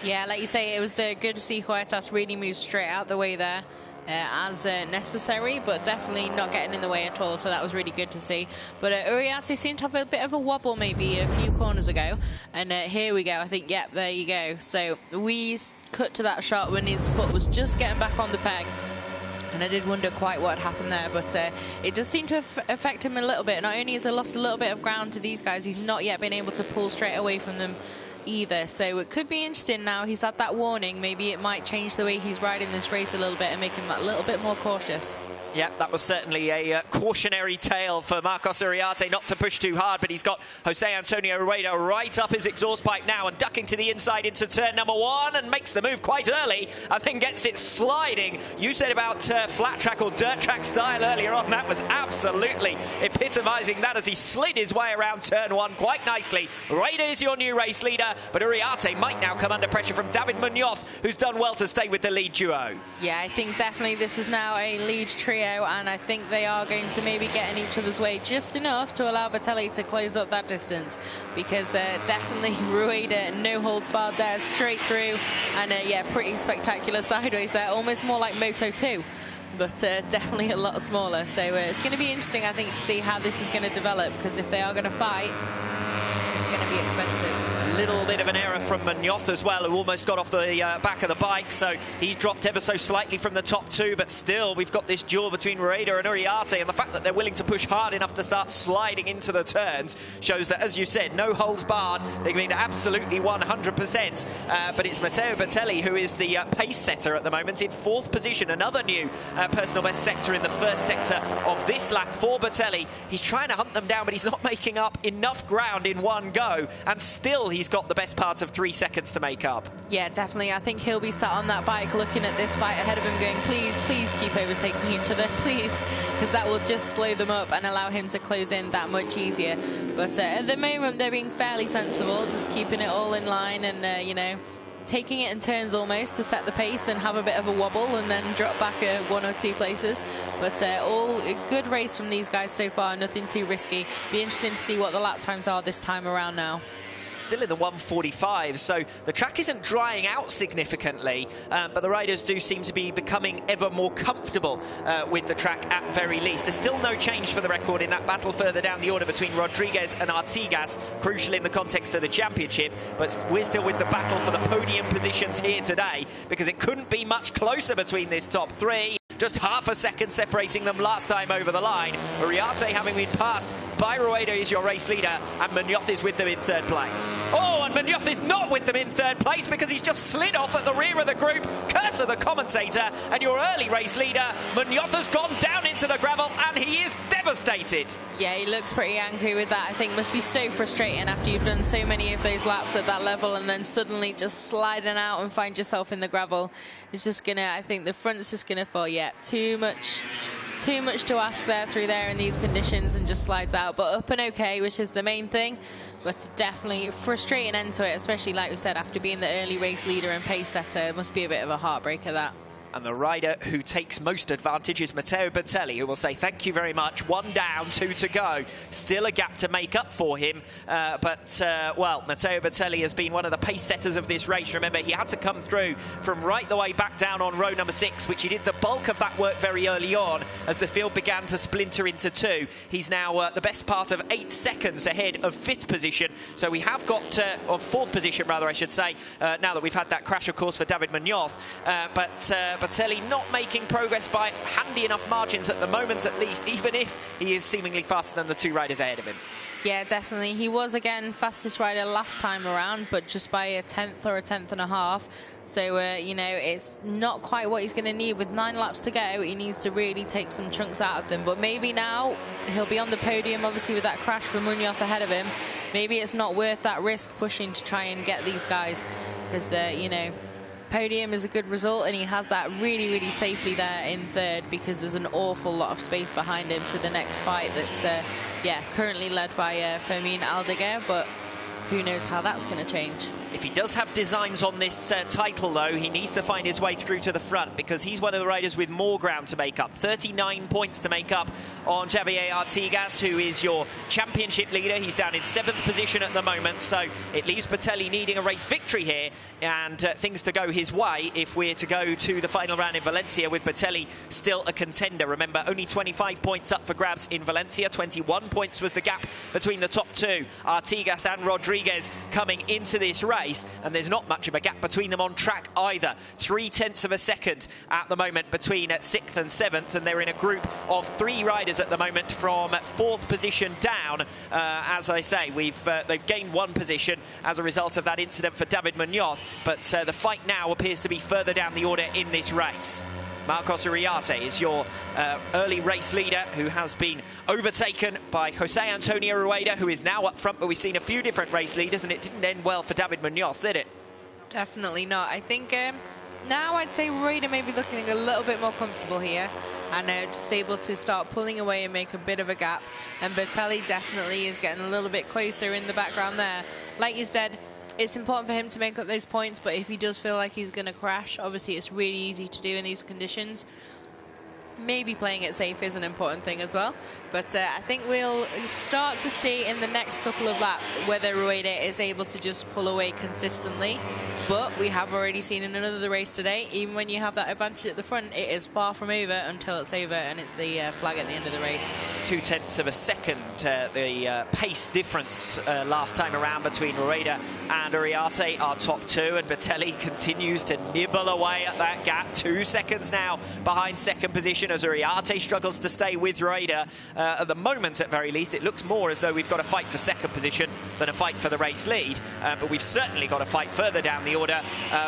Yeah, like you say, it was good to see Huertas really move straight out the way there. As necessary, but definitely not getting in the way at all, so that was really good to see. But Uriarte seemed to have a bit of a wobble maybe a few corners ago, and here we go. I think, yep, there you go. So we cut to that shot when his foot was just getting back on the peg, and I did wonder quite what happened there, but it does seem to affect him a little bit. Not only has he lost a little bit of ground to these guys, he's not yet been able to pull straight away from them either. So it could be interesting now. He's had that warning. Maybe it might change the way he's riding this race a little bit and make him a little bit more cautious. Yeah, that was certainly a cautionary tale for Marcos Uriarte not to push too hard, but he's got Jose Antonio Rueda right up his exhaust pipe now and ducking to the inside into turn number 1 and makes the move quite early and then gets it sliding. You said about flat track or dirt track style earlier on. That was absolutely epitomising that as he slid his way around turn 1 quite nicely. Rueda is your new race leader, but Uriarte might now come under pressure from David Munoz, who's done well to stay with the lead duo. Yeah, I think definitely this is now a lead trio, and I think they are going to maybe get in each other's way just enough to allow Bartelli to close up that distance, because definitely Rueda, no holds barred there, straight through, and yeah, pretty spectacular sideways there, almost more like Moto2, but definitely a lot smaller. So it's going to be interesting, I think, to see how this is going to develop, because if they are going to fight, it's going to be expensive. Little bit of an error from Munoz as well, who almost got off the back of the bike, so he's dropped ever so slightly from the top 2, but still we've got this duel between Rueda and Uriarte, and the fact that they're willing to push hard enough to start sliding into the turns shows that, as you said, no holds barred. They've been absolutely 100%, but it's Matteo Bartelli who is the pace setter at the moment in 4th position, another new personal best sector in the first sector of this lap for Bartelli. He's trying to hunt them down, but he's not making up enough ground in one go, and still he's got the best part of 3 seconds to make up. Yeah, definitely. I think he'll be sat on that bike looking at this fight ahead of him going, please, please keep overtaking each other, please, because that will just slow them up and allow him to close in that much easier. But at the moment, they're being fairly sensible, just keeping it all in line and, you know, taking it in turns almost to set the pace and have a bit of a wobble and then drop back 1 or 2 places. But all a good race from these guys so far, nothing too risky. Be interesting to see what the lap times are this time around now. still in the 145, so the track isn't drying out significantly, but the riders do seem to be becoming ever more comfortable with the track at very least. There's still no change for the record in that battle further down the order between Rodriguez and Artigas, crucial in the context of the championship, but we're still with the battle for the podium positions here today, because it couldn't be much closer between this top three. Just half a second separating them last time over the line. Uriarte having been passed by Rueda is your race leader, and Munoz is with them in third place. Oh, and Munoz is not with them in third place because he's just slid off at the rear of the group. Curse of the commentator, and your early race leader, Munoz, has gone down into the gravel, and he is devastated. Yeah, he looks pretty angry with that. I think must be so frustrating after you've done so many of those laps at that level and then suddenly just sliding out and find yourself in the gravel. It's just gonna, I think the front's just gonna fall. Yeah, too much to ask there through there in these conditions, and just slides out, but up and okay, which is the main thing. But definitely frustrating end to it, especially like we said, after being the early race leader and pace setter. It must be a bit of a heartbreaker, that. And the rider who takes most advantage is Matteo Bertelli, who will say thank you very much. 1 down, 2 to go. Still a gap to make up for him. Well, Matteo Bertelli has been one of the pace setters of this race. Remember, he had to come through from right the way back down on row number 6, which he did the bulk of that work very early on as the field began to splinter into 2. He's now the best part of 8 seconds ahead of 5th position. So we have got, of 4th position rather, I should say, now that we've had that crash, of course, for David Munoz. Bertelli not making progress by handy enough margins at the moment, at least, even if he is seemingly faster than the 2 riders ahead of him. Yeah, definitely. He was, again, fastest rider last time around, but just by a 10th or a 10th and a half. So, you know, it's not quite what he's going to need. With 9 laps to go, he needs to really take some chunks out of them. But maybe now he'll be on the podium, obviously, with that crash for Munoz ahead of him. Maybe it's not worth that risk pushing to try and get these guys, because, you know, podium is a good result, and he has that really, really safely there in 3rd, because there's an awful lot of space behind him to the next fight that's, yeah, currently led by Fermin Aldeguer, but who knows how that's going to change. If he does have designs on this title, though, he needs to find his way through to the front, because he's one of the riders with more ground to make up. 39 points to make up on Javier Artigas, who is your championship leader. He's down in 7th position at the moment, so it leaves Bertelli needing a race victory here, and things to go his way if we're to go to the final round in Valencia, with Bertelli still a contender. Remember, only 25 points up for grabs in Valencia. 21 points was the gap between the top 2, Artigas and Rodriguez, coming into this race. And there's not much of a gap between them on track either. 0.3 of a second at the moment between 6th and 7th, and they're in a group of 3 riders at the moment from 4th position down. As I say, they've gained 1 position as a result of that incident for David Munoz, but the fight now appears to be further down the order in this race. Marcos Uriarte is your early race leader, who has been overtaken by Jose Antonio Rueda, who is now up front, but we've seen a few different race leaders, and it didn't end well for David Munoz, did it? Definitely not. I think now I'd say Rueda may be looking a little bit more comfortable here, and just able to start pulling away and make a bit of a gap. And Bertelli definitely is getting a little bit closer in the background there. Like you said, it's important for him to make up those points, but if he does feel like he's going to crash, obviously it's really easy to do in these conditions. Maybe playing it safe is an important thing as well. But I think we'll start to see in the next couple of laps whether Rueda is able to just pull away consistently. But we have already seen in another race today, even when you have that advantage at the front, it is far from over until it's over, and it's the flag at the end of the race. 0.2 of a second, the pace difference last time around between Rueda and Uriarte, our top 2, and Bertelli continues to nibble away at that gap. 2 seconds now behind 2nd position as Uriarte struggles to stay with Rueda. At the moment, at very least, it looks more as though we've got a fight for 2nd position than a fight for the race lead, but we've certainly got a fight further down the order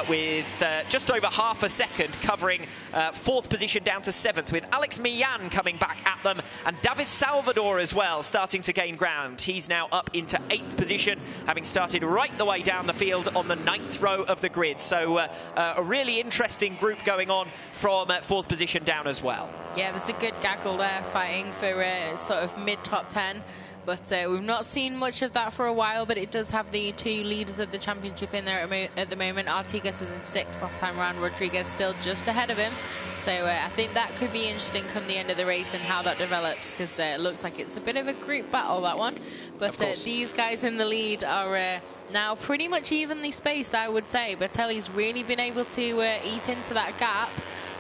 with just over half a second covering 4th position down to 7th, with Alex Millan coming back at them, and David Salvador as well starting to gain ground. He's now up into 8th position, having started right the way down the field on the 9th row of the grid. So a really interesting group going on from 4th position down as well. Yeah, there's a good gaggle there fighting for sort of mid-top 10. But we've not seen much of that for a while, but it does have the 2 leaders of the championship in there at the moment. Artigas is in 6th last time around. Rodriguez still just ahead of him. So I think that could be interesting come the end of the race and how that develops, because it looks like it's a bit of a group battle, that one. But these guys in the lead are now pretty much evenly spaced, I would say. Bertelli's really been able to eat into that gap,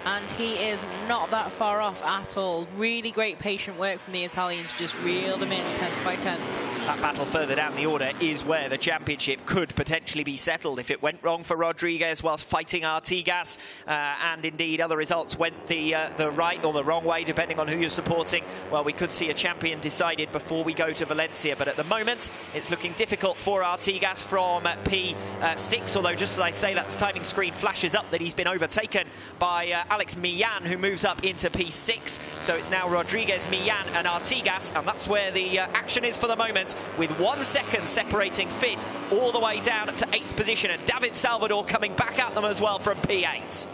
and he is not that far off at all. Really great patient work from the Italians, just reel them in 10th by 10th. That battle further down the order is where the championship could potentially be settled. If it went wrong for Rodriguez whilst fighting Artigas, and indeed other results went the right or the wrong way, depending on who you're supporting, well, we could see a champion decided before we go to Valencia. But at the moment, it's looking difficult for Artigas from P6, although just as I say, that timing screen flashes up that he's been overtaken by Alex Millan, who moves up into P6. So it's now Rodriguez, Millan and Artigas, and that's where the action is for the moment, with 1 second separating 5th all the way down to 8th position, and David Salvador coming back at them as well from P8.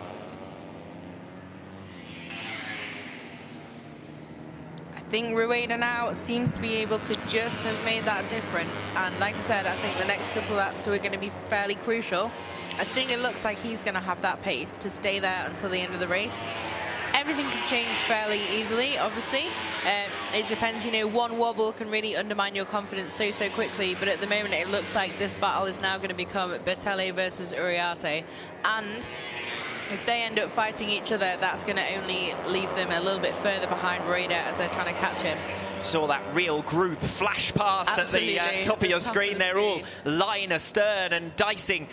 I think Rueda now seems to be able to just have made that difference, and like I said, I think the next couple of laps are going to be fairly crucial. I think it looks like he's going to have that pace to stay there until the end of the race. Everything can change fairly easily, obviously. It depends, you know, one wobble can really undermine your confidence so quickly, but at the moment it looks like this battle is now going to become Bertelli versus Uriarte, and if they end up fighting each other, that's going to only leave them a little bit further behind Rueda as they're trying to catch him. Saw that real group flash past Absolutely. at the top of your screen. They're all lying astern and dicing.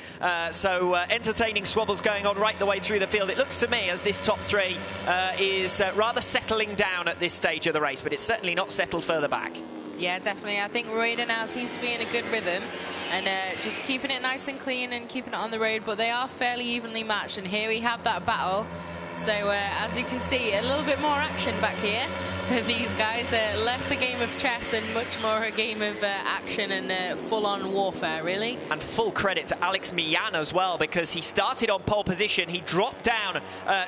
So entertaining swabbles going on right the way through the field. It looks to me as this top 3 is rather settling down at this stage of the race, but it's certainly not settled further back. Yeah, definitely. I think Rueda now seems to be in a good rhythm and just keeping it nice and clean and keeping it on the road, but they are fairly evenly matched, and here we have that battle. So as you can see, a little bit more action back here for these guys. Less a game of chess and much more a game of action and full-on warfare, really. And full credit to Alex Millan as well, because he started on pole position. He dropped down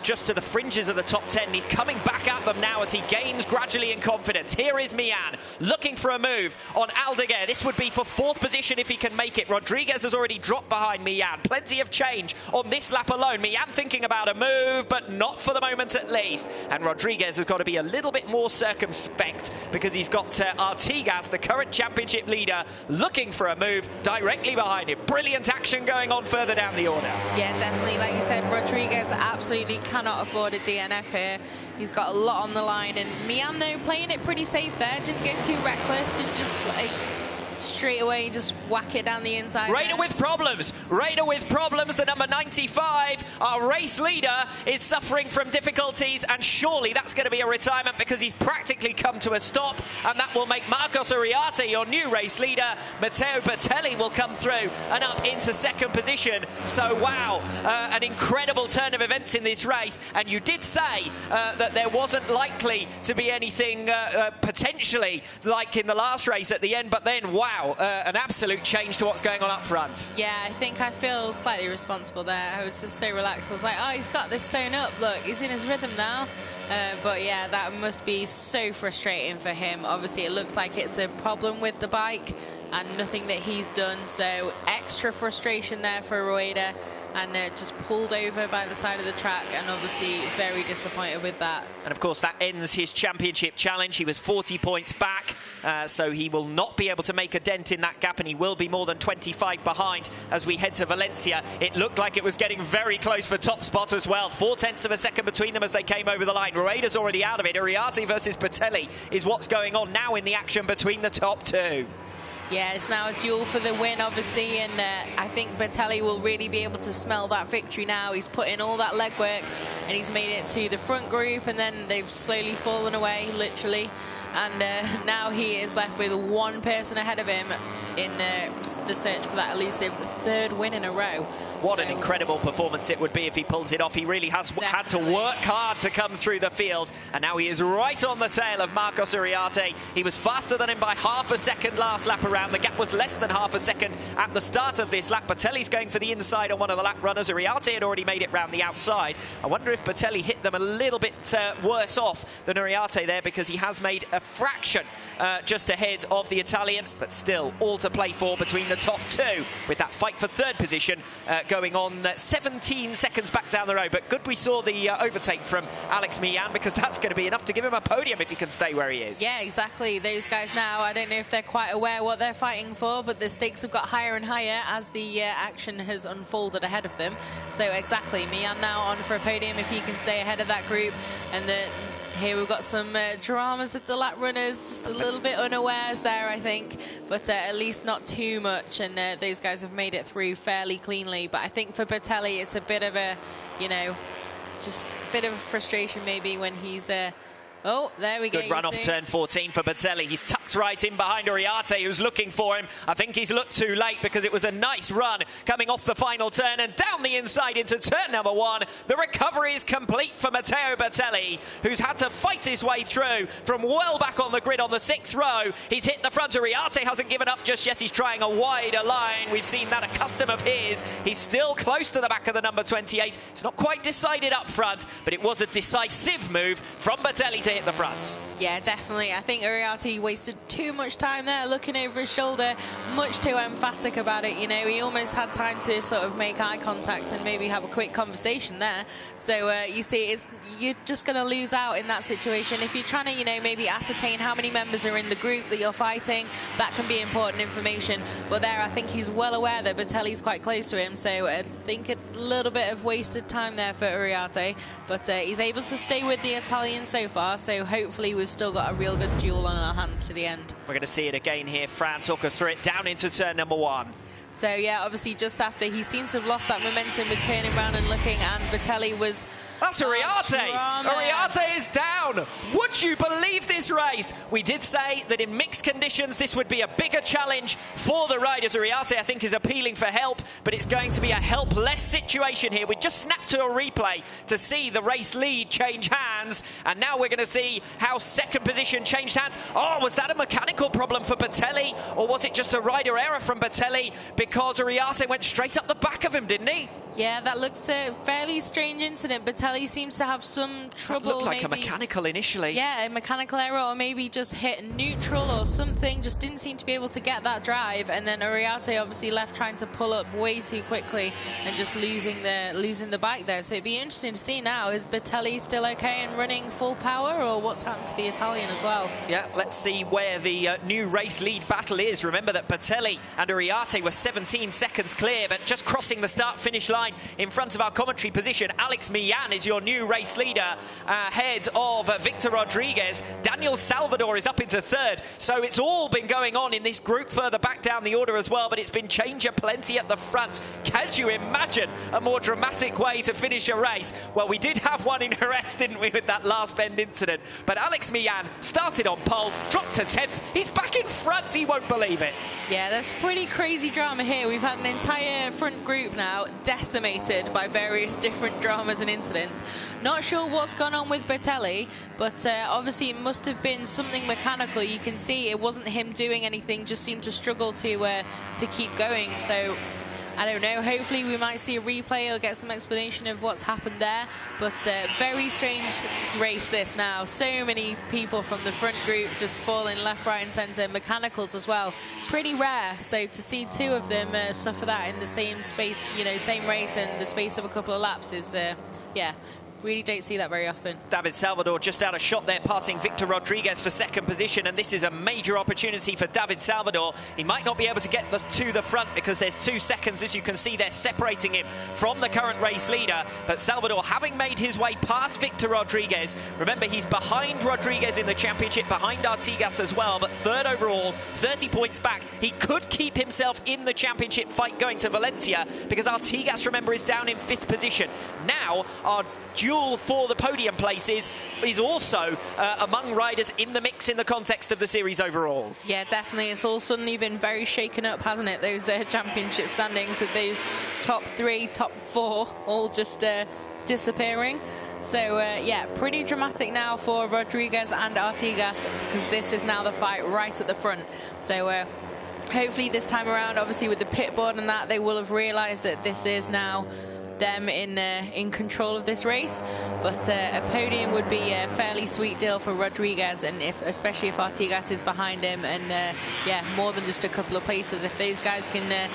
just to the fringes of the top 10. He's coming back at them now as he gains gradually in confidence. Here is Millan looking for a move on Aldeguer. This would be for 4th position if he can make it. Rodriguez has already dropped behind Millan. Plenty of change on this lap alone. Millan thinking about a move, but not for the moment at least. And Rodriguez has got to be a little bit more circumspect, because he's got Artigas, the current championship leader, looking for a move directly behind him. Brilliant action going on further down the order. Yeah, definitely. Like you said, Rodriguez absolutely cannot afford a DNF here. He's got a lot on the line, and Millan, though, playing it pretty safe there. Didn't get too reckless, didn't just like straight away just whack it down the inside. Raider with problems. Raider with problems. The number 95, our race leader, is suffering from difficulties, and surely that's going to be a retirement, because he's practically come to a stop, and that will make Marcos Uriarte your new race leader. Matteo Bertelli will come through and up into 2nd position. So wow, an incredible turn of events in this race. And you did say that there wasn't likely to be anything potentially like in the last race at the end, but then wow, an absolute change to what's going on up front. Yeah, I think I feel slightly responsible there. I was just so relaxed. I was like, oh, he's got this sewn up. Look, he's in his rhythm now. But yeah, that must be so frustrating for him. Obviously, it looks like it's a problem with the bike and nothing that he's done. So extra frustration there for Rueda, and just pulled over by the side of the track, and obviously very disappointed with that. And of course, that ends his championship challenge. He was 40 points back, so he will not be able to make a dent in that gap, and he will be more than 25 behind as we head to Valencia. It looked like it was getting very close for top spot as well. 0.4 of a second between them as they came over the line. Rueda's already out of it. Uriarte versus Bertelli is what's going on now in the action between the top 2. Yeah, it's now a duel for the win, obviously, and I think Bertelli will really be able to smell that victory now. He's put in all that legwork, and he's made it to the front group, and then they've slowly fallen away, literally. And now he is left with one person ahead of him in the search for that elusive third win in a row. What an incredible performance it would be if he pulls it off. He really has had to work hard to come through the field, and now he is right on the tail of Marcos Uriarte. He was faster than him by half a second last lap around. The gap was less than half a second at the start of this lap. Bertelli's going for the inside on one of the lap runners. Uriarte had already made it round the outside. I wonder if Bertelli hit them a little bit worse off than Uriarte there, because he has made a fraction just ahead of the Italian, but still all to play for between the top two, with that fight for third position going on 17 seconds back down the road. But good we saw the overtake from Alex Millan, because that's going to be enough to give him a podium if he can stay where he is. Yeah, exactly. Those guys now, I don't know if they're quite aware what they're fighting for, but the stakes have got higher and higher as the action has unfolded ahead of them. So exactly, Millan now on for a podium if he can stay ahead of that group. And here we've got some dramas with the lap runners, just a little bit unawares there, I think, but at least not too much, and those guys have made it through fairly cleanly. But I think for Bertelli, it's a bit of a, you know, just a bit of frustration maybe when he's oh, there we go. Good run off turn 14 for Bertelli. He's tucked right in behind Uriarte, who's looking for him. I think he's looked too late, because it was a nice run coming off the final turn and down the inside into turn number 1. The recovery is complete for Matteo Bertelli, who's had to fight his way through from well back on the grid on the 6th row. He's hit the front. Uriarte hasn't given up just yet. He's trying a wider line. We've seen that, a custom of his. He's still close to the back of the number 28. It's not quite decided up front, but it was a decisive move from Bertelli to hit the front. Yeah, definitely. I think Uriarte wasted too much time there looking over his shoulder, much too emphatic about it. You know, he almost had time to sort of make eye contact and maybe have a quick conversation there. So you see, you're just going to lose out in that situation. If you're trying to, you know, maybe ascertain how many members are in the group that you're fighting, that can be important information. But there, I think he's well aware that Bertelli's quite close to him. So I think a little bit of wasted time there for Uriarte. But he's able to stay with the Italian so far. So hopefully we've still got a real good duel on our hands to the end. We're going to see it again here. Fran, talk us through it down into turn number 1. So yeah, obviously just after, he seems to have lost that momentum with turning around and looking, and Bertelli was... That's Uriarte. Uriarte is down. Would you believe this race? We did say that in mixed conditions this would be a bigger challenge for the riders. Uriarte, I think, is appealing for help, but it's going to be a helpless situation here. We just snapped to a replay to see the race lead change hands, and now we're going to see how second position changed hands. Oh, was that a mechanical problem for Bertelli, or was it just a rider error from Bertelli, because Uriarte went straight up the back of him, didn't he? Yeah, that looks a fairly strange incident. Bertelli seems to have some trouble. That looked like maybe, a mechanical initially. Yeah, a mechanical error, or maybe just hit neutral or something. Just didn't seem to be able to get that drive. And then Uriarte obviously left trying to pull up way too quickly and just losing the bike there. So it'd be interesting to see now, is Bertelli still okay and running full power, or what's happened to the Italian as well? Yeah, let's see where the new race lead battle is. Remember that Bertelli and Uriarte were 17 seconds clear, but just crossing the start-finish line in front of our commentary position. Alex Millan is your new race leader ahead of Victor Rodriguez. Daniel Salvador is up into third. So it's all been going on in this group further back down the order as well, but it's been change aplenty at the front. Can you imagine a more dramatic way to finish a race? Well, we did have one in Jerez, didn't we, with that last bend incident. But Alex Millan started on pole, dropped to 10th. He's back in front. He won't believe it. Yeah, there's pretty crazy drama here. We've had an entire front group now decimated by various different dramas and incidents. Not sure what's gone on with Bertelli, but obviously it must have been something mechanical. You can see it wasn't him doing anything, just seemed to struggle to keep going. So I don't know, hopefully we might see a replay or get some explanation of what's happened there. But very strange race this now. So many people from the front group just falling left, right and centre. Mechanicals as well. Pretty rare. So to see two of them suffer that in the same space, you know, same race in the space of a couple of laps is, yeah, really don't see that very often. David Salvador just out of shot there, passing Victor Rodriguez for second position, and this is a major opportunity for David Salvador. He might not be able to get to the front because there's 2 seconds, as you can see, they're separating him from the current race leader. But Salvador, having made his way past Victor Rodriguez, remember he's behind Rodriguez in the championship, behind Artigas as well, but third overall, 30 points back. He could keep himself in the championship fight going to Valencia, because Artigas, remember, is down in 5th position. Now, our duel for the podium places, is also among riders in the mix in the context of the series overall. Yeah, definitely. It's all suddenly been very shaken up, hasn't it? Those championship standings with those top 3, top 4 all just disappearing. So, yeah, pretty dramatic now for Rodriguez and Artigas, because this is now the fight right at the front. So, hopefully this time around, obviously with the pit board and that, they will have realised that this is now them in control of this race. But a podium would be a fairly sweet deal for Rodriguez, and especially if Artigas is behind him, and yeah, more than just a couple of places. If those guys can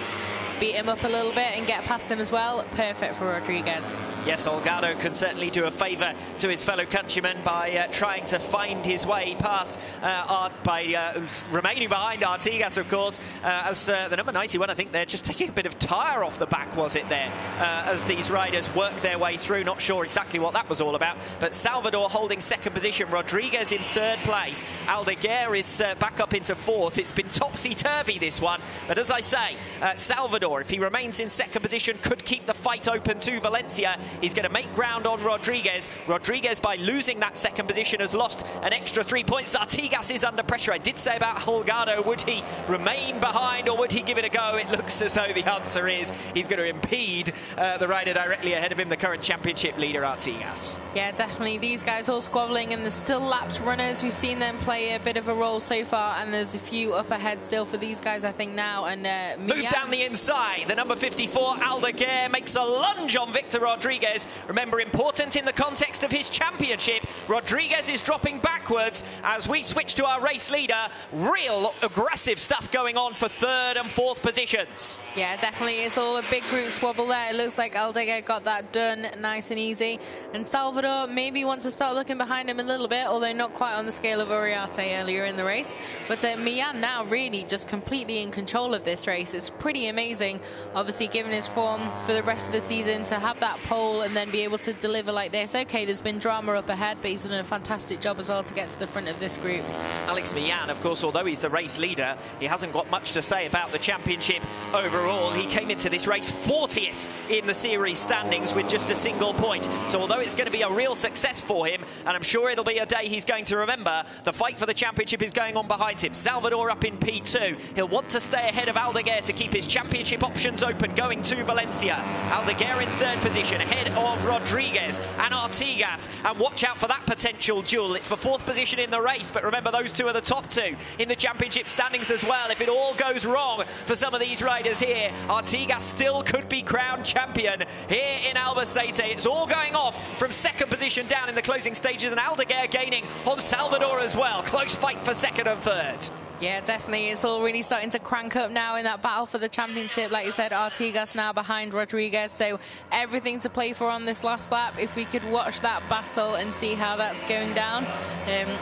beat him up a little bit and get past him as well, perfect for Rodriguez. Yes, Holgado can certainly do a favour to his fellow countrymen by trying to find his way past, by remaining behind Artigas, of course, as the number 91, I think they're just taking a bit of tyre off the back, was it there, as these riders work their way through. Not sure exactly what that was all about, but Salvador holding second position, Rodriguez in third place, Aldeguer is back up into fourth. It's been topsy-turvy, this one, but as I say, Salvador, if he remains in second position, could keep the fight open to Valencia. He's going to make ground on Rodriguez. Rodriguez, by losing that second position, has lost an extra 3 points. Artigas is under pressure. I did say about Holgado, would he remain behind or would he give it a go? It looks as though the answer is he's going to impede the rider directly ahead of him, the current championship leader, Artigas. Yeah, definitely. These guys all squabbling, and there's still lapped runners. We've seen them play a bit of a role so far, and there's a few up ahead still for these guys, I think, now. And move down the inside. The number 54, Aldeguer, makes a lunge on Victor Rodriguez. Remember, important in the context of his championship, Rodriguez is dropping backwards as we switch to our race leader. Real aggressive stuff going on for third and fourth positions. Yeah, definitely. It's all a big group swabble there. It looks like Aldeguer got that done nice and easy. And Salvador maybe wants to start looking behind him a little bit, although not quite on the scale of Uriarte earlier in the race. But Millan now really just completely in control of this race. It's pretty amazing, obviously, given his form for the rest of the season, to have that pole and then be able to deliver like this. Okay, there's been drama up ahead, but he's done a fantastic job as well to get to the front of this group. Alex Millan, of course, although he's the race leader, he hasn't got much to say about the championship overall. He came into this race 40th in the series standings with just a single point. So although it's going to be a real success for him, and I'm sure it'll be a day he's going to remember, the fight for the championship is going on behind him. Salvador up in P2. He'll want to stay ahead of Aldeguer to keep his championship options open going to Valencia. Aldeguer in third position, ahead of Rodriguez and Artigas. And watch out for that potential duel. It's for fourth position in the race, but remember, those two are the top two in the championship standings as well. If it all goes wrong for some of these riders here, Artigas still could be crowned champion here in Albacete. It's all going off from second position down in the closing stages, and Aldeguer gaining on Salvador as well. Close fight for second and third. Yeah, definitely. It's all really starting to crank up now in that battle for the championship. Like you said, Artigas now behind Rodriguez, so everything to play for on this last lap. If we could watch that battle and see how that's going down,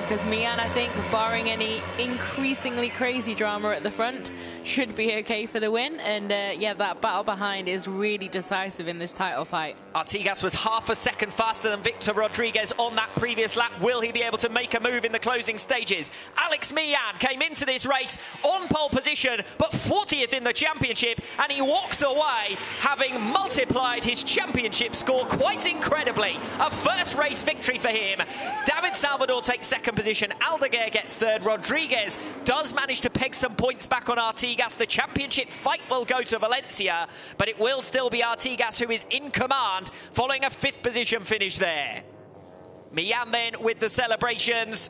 because Millan, I think, barring any increasingly crazy drama at the front, should be okay for the win. And yeah, that battle behind is really decisive in this title fight. Artigas was half a second faster than Victor Rodriguez on that previous lap. Will he be able to make a move in the closing stages? Alex Millan came into this race on pole position, but 40th in the championship, and he walks away having multiplied his championship score quite incredibly. A first race victory for him. David Salvador takes second position, Aldeguer gets third, Rodriguez does manage to peg some points back on Artigas. The championship fight will go to Valencia, but it will still be Artigas who is in command following a fifth position finish there. Millan then with the celebrations,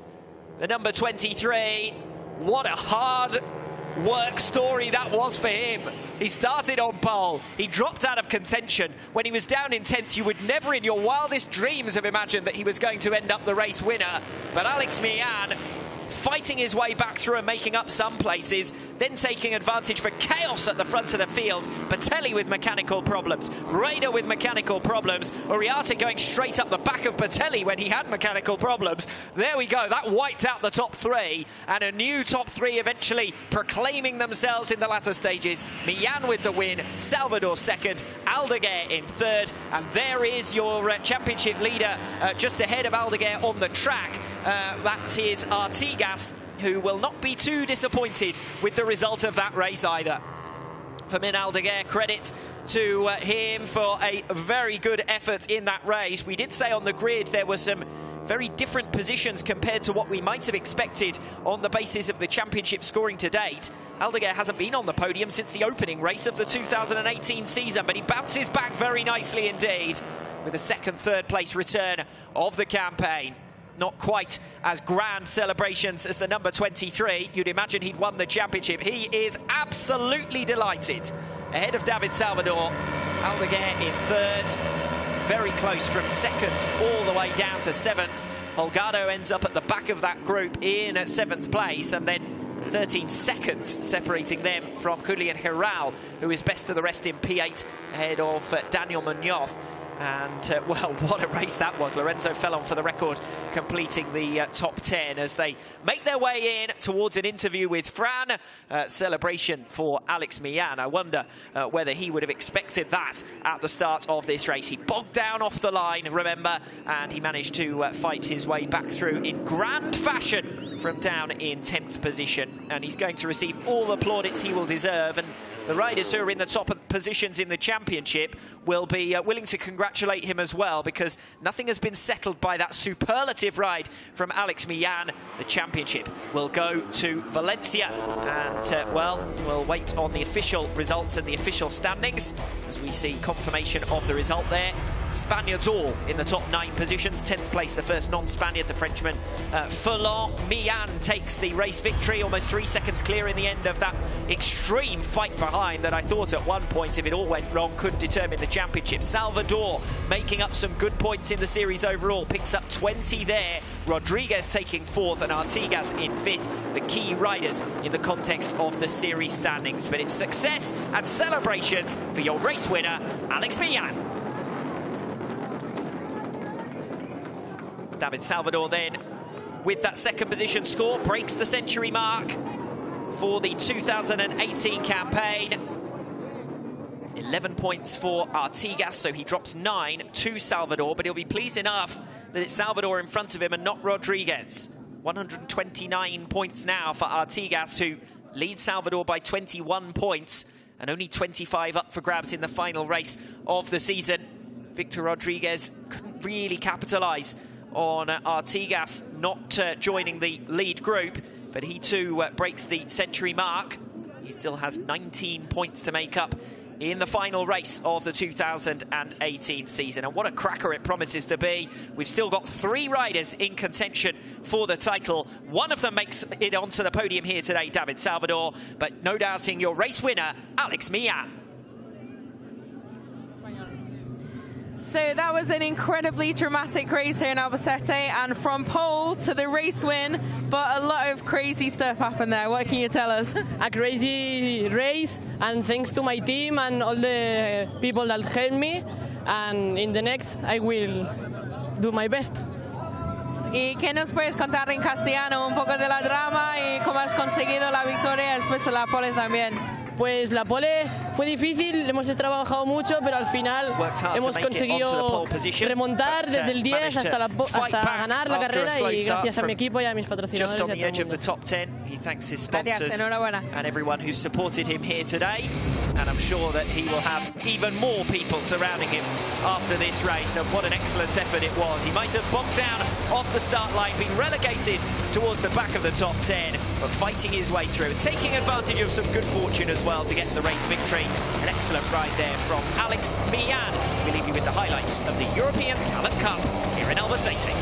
the number 23. What a hard work story that was for him. He started on pole, he dropped out of contention. When he was down in 10th, you would never in your wildest dreams have imagined that he was going to end up the race winner. But Alex Millan fighting his way back through and making up some places, then taking advantage for chaos at the front of the field. Patelli with mechanical problems, Raider with mechanical problems, Uriarte going straight up the back of Patelli when he had mechanical problems. There we go, that wiped out the top three, and a new top three eventually proclaiming themselves in the latter stages. Millan with the win, Salvador second, Aldeguer in third, and there is your championship leader just ahead of Aldeguer on the track. That is Artigas, who will not be too disappointed with the result of that race either. Fermin Aldeguer, credit to him for a very good effort in that race. We did say on the grid there were some very different positions compared to what we might have expected on the basis of the championship scoring to date. Aldeguer hasn't been on the podium since the opening race of the 2018 season, but he bounces back very nicely indeed with a second, third place return of the campaign. Not quite as grand celebrations as the number 23. You'd imagine he'd won the championship. He is absolutely delighted. Ahead of David Salvador, Aldeguer in third. Very close from second all the way down to seventh. Holgado ends up at the back of that group in seventh place, and then 13 seconds separating them from Julian Giral, who is best of the rest in P8 ahead of Daniel Munoz. And, well, what a race that was. Lorenzo Felon for the record, completing the top 10 as they make their way in towards an interview with Fran. Celebration for Alex Millan. I wonder whether he would have expected that at the start of this race. He bogged down off the line, remember, and he managed to fight his way back through in grand fashion from down in 10th position. And he's going to receive all the plaudits he will deserve. And the riders who are in the top positions in the championship will be willing to congratulate him as well, because nothing has been settled by that superlative ride from Alex Millan. The championship will go to Valencia, and well, we'll wait on the official results and the official standings as we see confirmation of the result there. Spaniards all in the top 9 positions. 10th place, the first non-Spaniard, the Frenchman Felon. Millan takes the race victory, almost 3 seconds clear in the end of that extreme fight behind that I thought at one point, if it all went wrong, could determine the championship. Salvador making up some good points in the series overall, picks up 20 there. Rodriguez taking 4th and Artigas in 5th, the key riders in the context of the series standings. But it's success and celebrations for your race winner, Alex Millan. David Salvador then, with that second position score, breaks the century mark for the 2018 campaign. 11 points for Artigas, so he drops 9 to Salvador, but he'll be pleased enough that it's Salvador in front of him and not Rodriguez. 129 points now for Artigas, who leads Salvador by 21 points, and only 25 up for grabs in the final race of the season. Victor Rodriguez couldn't really capitalise on Artigas not joining the lead group, but he too breaks the century mark. He still has 19 points to make up in the final race of the 2018 season. And what a cracker it promises to be. We've still got 3 riders in contention for the title. One of them makes it onto the podium here today, David Salvador, but no doubting your race winner, Alex Millan. So that was an incredibly dramatic race here in Albacete, and from pole to the race win, but a lot of crazy stuff happened there. What can you tell us? A crazy race, and thanks to my team and all the people that helped me, and in the next I will do my best. ¿Y qué nos puedes contar en castellano un poco de la drama y cómo has conseguido la victoria después de la pole también? Pues la pole fue difícil, hemos trabajado mucho, pero al final hemos conseguido remontar desde el 10 hasta ganar la carrera, y gracias a mi equipo y a mis patrocinadores. Just on the edge of the top 10, he thanks his sponsors and everyone who supported him here today, and I'm sure that he will have even more people surrounding him after this race. And what an excellent effort it was. He might have bogged down off the start line, been relegated towards the back of the top 10, but fighting his way through, taking advantage of some good fortune as well to get the race victory. An excellent ride there from Alex Millan. We leave you with the highlights of the European Talent Cup here in Albacete.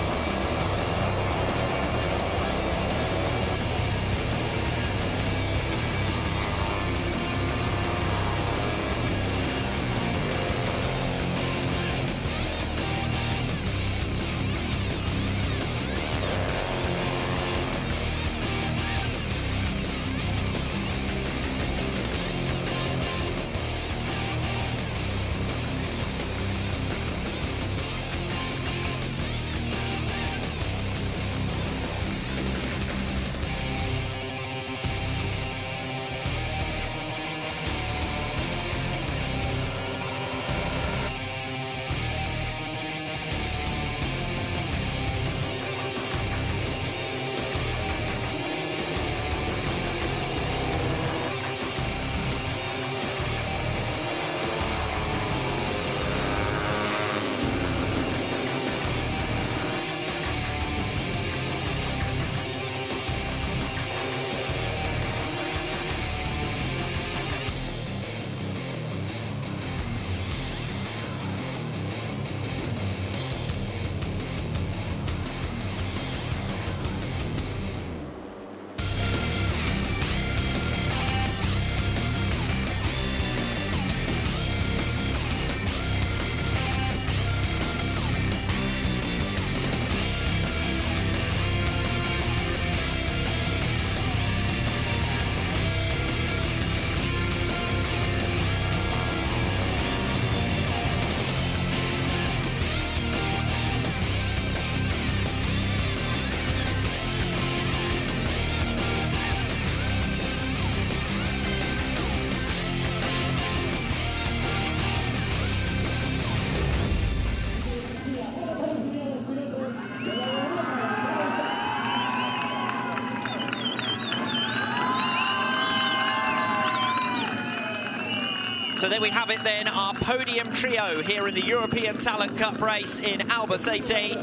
So there we have it then, our podium trio here in the European Talent Cup race in Albacete.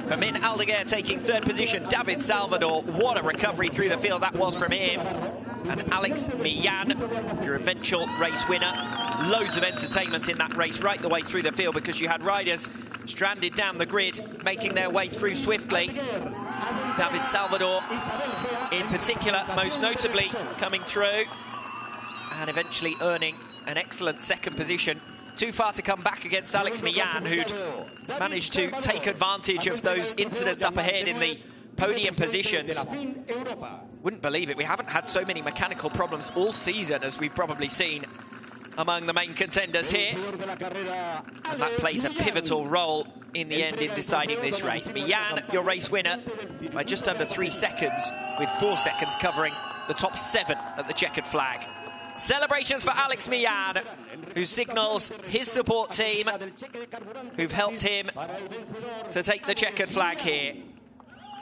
Fermin Aldeguer taking third position. David Salvador, what a recovery through the field that was from him. And Alex Millan, your eventual race winner. Loads of entertainment in that race right the way through the field because you had riders stranded down the grid, making their way through swiftly. David Salvador, in particular, most notably, coming through and eventually earning an excellent second position. Too far to come back against Alex Millan, who'd managed to take advantage of those incidents up ahead in the podium positions. Wouldn't believe it, we haven't had so many mechanical problems all season as we've probably seen among the main contenders here. And that plays a pivotal role in the end in deciding this race. Millan, your race winner, by just under 3 seconds, with 4 seconds covering the top 7 at the checkered flag. Celebrations for Alex Millan, who signals his support team, who've helped him to take the checkered flag here.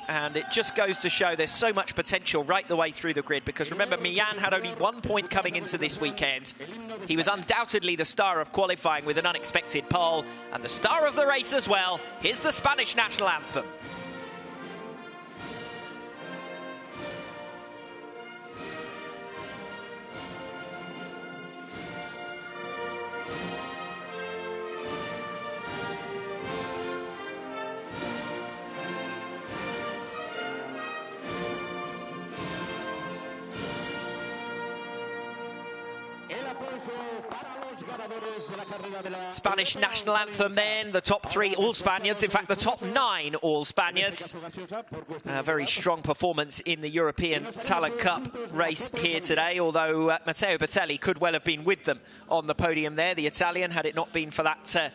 And it just goes to show there's so much potential right the way through the grid, because remember, Millan had only 1 point coming into this weekend. He was undoubtedly the star of qualifying with an unexpected pole, and the star of the race as well. Here's the Spanish national anthem. Spanish national anthem then, the top 3 all Spaniards, in fact the top 9 all Spaniards. A very strong performance in the European Talent Cup race here today, although Matteo Bertelli could well have been with them on the podium there, the Italian, had it not been for that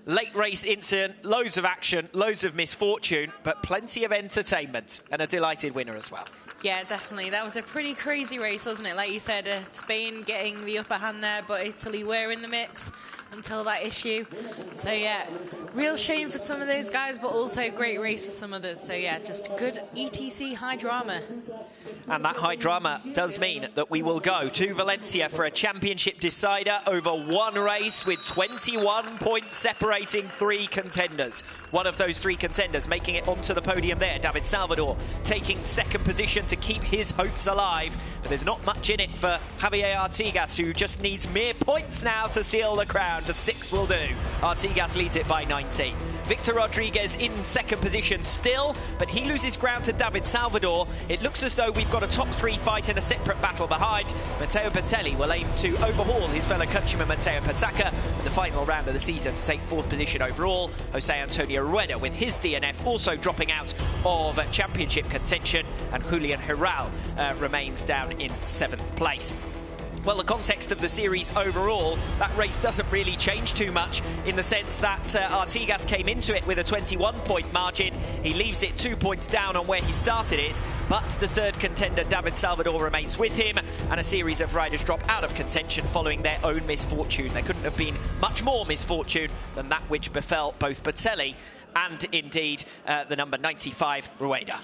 late race incident. Loads of action, loads of misfortune, but plenty of entertainment, and a delighted winner as well. Yeah, definitely. That was a pretty crazy race, wasn't it? Like you said, Spain getting the upper hand there, but Italy were in the mix until that issue. So yeah, real shame for some of those guys, but also a great race for some others. So yeah, just good ETC high drama. And that high drama does mean that we will go to Valencia for a championship decider over one race, with 21 points separating 3 contenders. One of those 3 contenders making it onto the podium there, David Salvador, taking second position to keep his hopes alive. But there's not much in it for Javier Artigas, who just needs mere points now to seal the crown. The 6 will do. Artigas leads it by 19. Victor Rodriguez in second position still, but he loses ground to David Salvador. It looks as though we've got a top 3 fight in a separate battle behind. Matteo Bertelli will aim to overhaul his fellow countryman Matteo Pataca in the final round of the season to take 4th position overall. Jose Antonio Rueda with his DNF also dropping out of championship contention, and Julian Hiral remains down in 7th place. Well, the context of the series overall, that race doesn't really change too much, in the sense that Artigas came into it with a 21-point margin. He leaves it 2 points down on where he started it, but the third contender, David Salvador, remains with him, and a series of riders drop out of contention following their own misfortune. There couldn't have been much more misfortune than that which befell both Bertelli and indeed the number 95, Rueda.